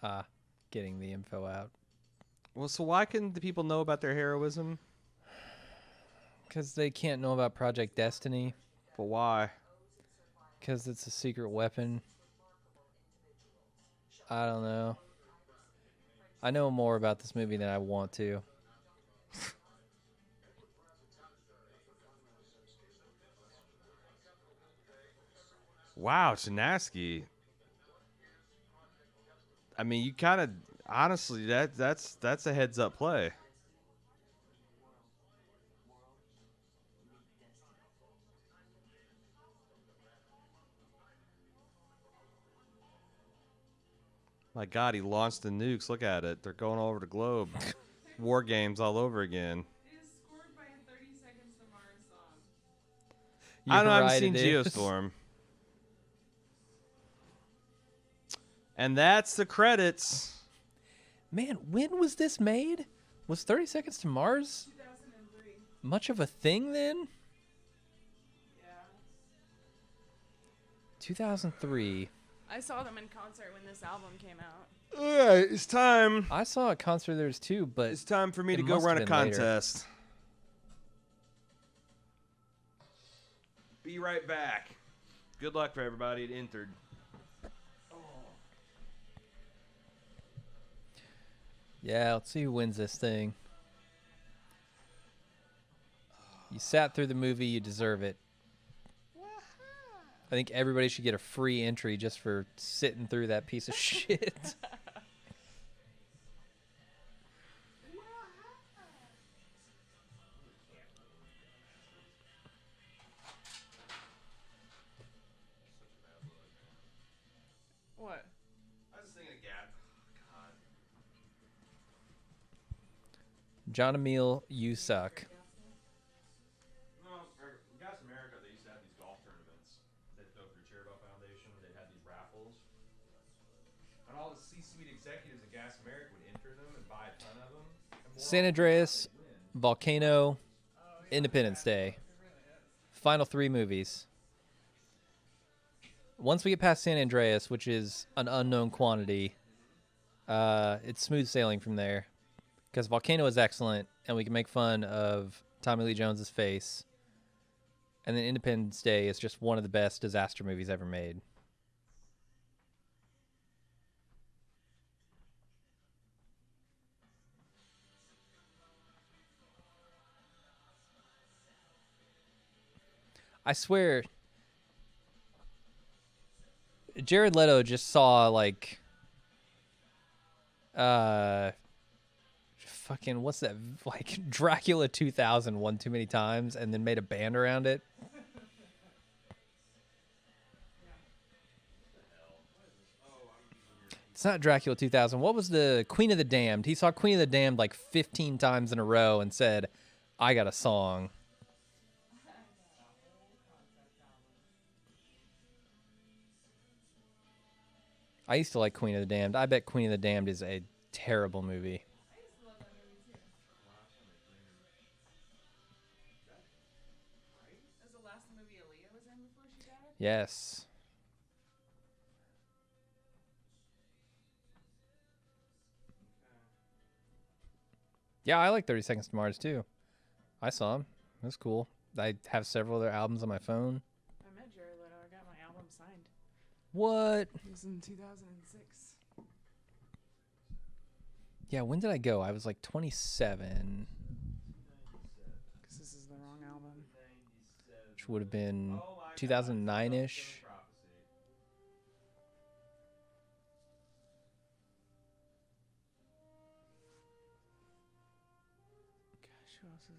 Sweet. Getting the info out. Well, so why couldn't the people know about their heroism? Because they can't know about Project Destiny. But why? Because it's a secret weapon. I don't know. I know more about this movie than I want to. Wow, Chinaski. I mean, you kind of honestly that's a heads up play. My God, he launched the nukes. Look at it. They're going all over the globe. War games all over again. It is scored by a 30 Seconds to Mars song. I You're haven't right, seen it is. Geostorm. And that's the credits. Man, when was this made? Was 30 Seconds to Mars 2003. much of a thing then? Yeah. 2003. I saw them in concert when this album came out. All right, it's time. I saw a concert of theirs too, but It's time for me It to go must run have a been later. contest. Be right back. Good luck for everybody that entered. yeah, let's see who wins this thing. You sat through the movie, you deserve it. I think everybody should get a free entry just for sitting through that piece of shit. What? I was just thinking of Gap. God. John Emil, you suck. No, Gas America, they used to have these golf tournaments. They'd go through Cherubel Foundation. They'd have these raffles. And all the C-suite executives at Gas America would enter them and buy a ton of them. And more San Andreas, Volcano, Independence Day. Final 3 movies. Once we get past San Andreas, which is an unknown quantity, it's smooth sailing from there. Because Volcano is excellent, and we can make fun of Tommy Lee Jones's face. And then Independence Day is just one of the best disaster movies ever made. I swear, Jared Leto just saw like, fucking what's that? Like Dracula 2000 one too many times, and then made a band around it. It's not Dracula 2000. What was the Queen of the Damned? He saw Queen of the Damned like 15 times in a row and said, "I got a song." I used to like Queen of the Damned. I bet Queen of the Damned is a terrible movie. That was the last movie Aaliyah was in before she died? Yes. Yeah, I like 30 Seconds to Mars too. I saw him. It was cool. I have several of their albums on my phone. I met Jared Leto. I got my album signed. What? It was in 2006. Yeah, when did I go? I was like 27, Because this is the wrong album. which would have been 2009-ish. Gosh, who else is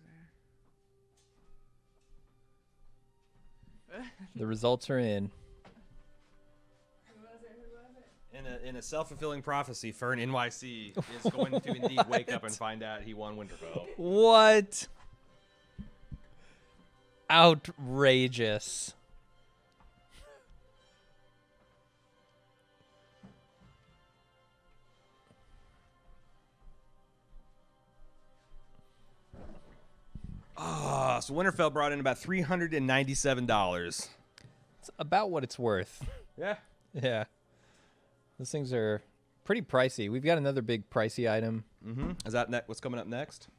there? The results are in. Who was it? In a self-fulfilling prophecy, Fern NYC is going to indeed wake up and find out he won Winterfell. What? Outrageous. So Winterfell brought in about $397. It's about what it's worth. Yeah. Yeah. Those things are pretty pricey. We've got another big pricey item. Mm-hmm. Is that what's coming up next?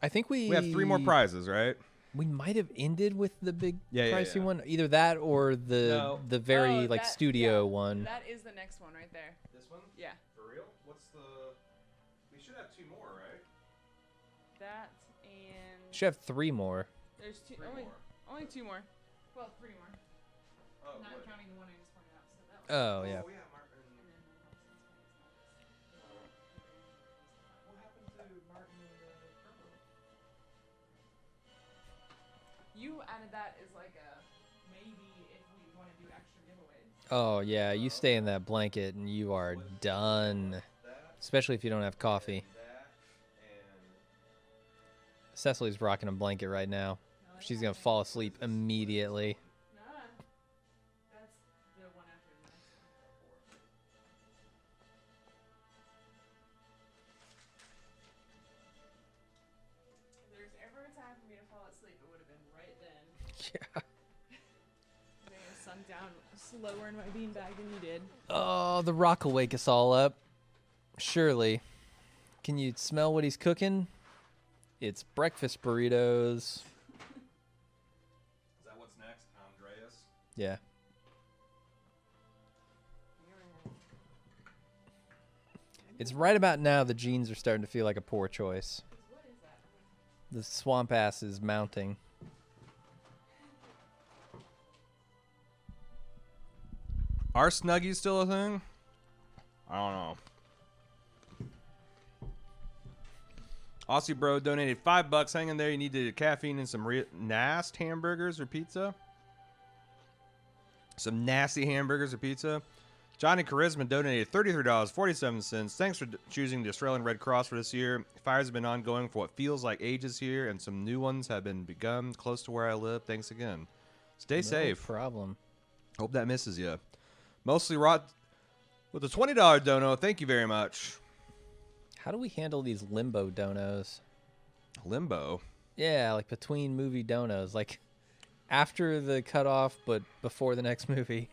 I think we We have 3 more prizes, right? We might have ended with the big Yeah, pricey yeah. one. Either that or the very Oh, like that- studio yeah, one. That is the next one right there. This one? Yeah. For real? What's the... We should have 2 more, right? That and Should have 3 more. there's two. 3 Only, more. only 2 more. Well, 3 more. Oh, Not what? counting the one I just pointed out. So that was. Oh yeah. Oh, yeah, Martin. What happened to Martin and Purple? You added that as like a maybe if we want to do extra giveaways. Oh yeah. You stay in that blanket and you are done. Especially if you don't have coffee. Cecily's rocking a blanket right now. She's gonna fall asleep immediately. Nah. That's the one after the next one. If there's ever a time for me to fall asleep, it would have been right then. Yeah. I think I sunk down slower in my beanbag than you did. Oh, the rock will wake us all up. Surely. Can you smell what he's cooking? It's breakfast burritos. Is that what's next? Andreas? Yeah. It's right about now the jeans are starting to feel like a poor choice. What is that? The swamp ass is mounting. Are Snuggies still a thing? I don't know. Aussie Bro donated $5. Hang in there. You needed caffeine and some nasty hamburgers or pizza. Some nasty hamburgers or pizza. Johnny Charisma donated $33.47. Thanks for choosing the Australian Red Cross for this year. Fires have been ongoing for what feels like ages here, and some new ones have been begun close to where I live. Thanks again. Stay safe. No problem. Hope that misses you. Mostly Rot with a $20 dono. Thank you very much. How do we handle these limbo donos? Limbo. Yeah, like between movie donos. Like after the cutoff, but before the next movie.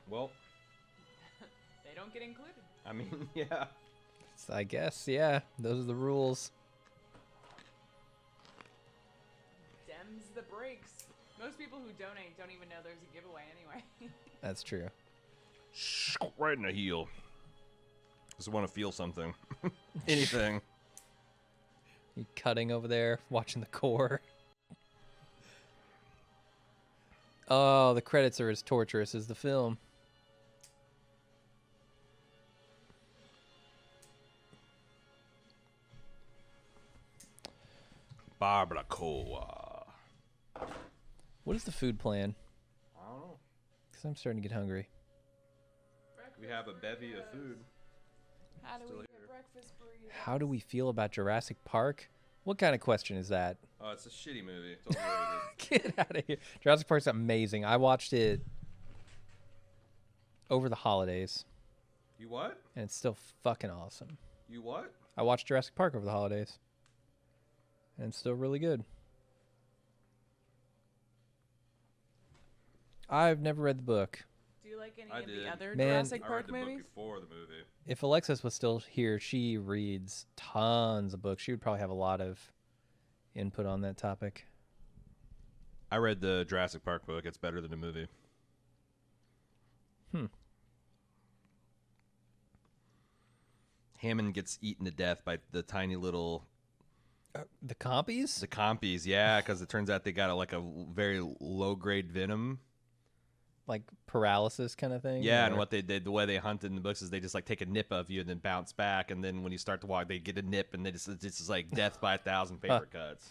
Well, They don't get included. I mean, yeah. So I guess, yeah, those are the rules. Dems the breaks. Most people who donate don't even know there's a giveaway anyway. That's true. Right in the heel. Just want to feel something. Anything. You cutting over there, watching the core. Oh, the credits are as torturous as the film. Barbacoa. What is the food plan? I don't know. Because I'm starting to get hungry. We have a bevy of food. How do Still we get breakfast burritos? How do we feel about Jurassic Park? What kind of question is that? Oh, it's a shitty movie. It's overrated. Get out of here. Jurassic Park's amazing. I watched it over the holidays, You what? and it's still fucking awesome. You what? I watched Jurassic Park over the holidays, and it's still really good. I've never read the book. Do you like any I of did. the other Man. Jurassic I read Park the movies? book before the movie. If Alexis was still here, she reads tons of books. She would probably have a lot of input on that topic. I read the Jurassic Park book. It's better than the movie. Hammond gets eaten to death by the tiny little The compies? compies. Yeah, because it turns out they got a very low grade venom. Like paralysis kind of thing? Yeah, and Or- what they did, the way they hunted in the books is they just like take a nip of you and then bounce back, and then when you start to walk, they get a nip, and it's just like death by 1,000 paper cuts.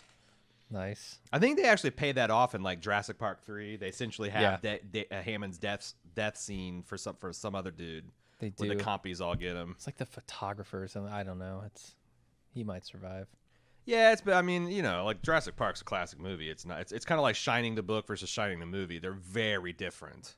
Nice. I think they actually pay that off in like Jurassic Park 3. They essentially have Yeah. Hammond's death scene for some other dude. They Where do. the compies all get him. It's like the photographer or something. I don't know. He might survive. Yeah, but I mean, like Jurassic Park's a classic movie. It's not. It's kind of like Shining the book versus Shining the movie. They're very different.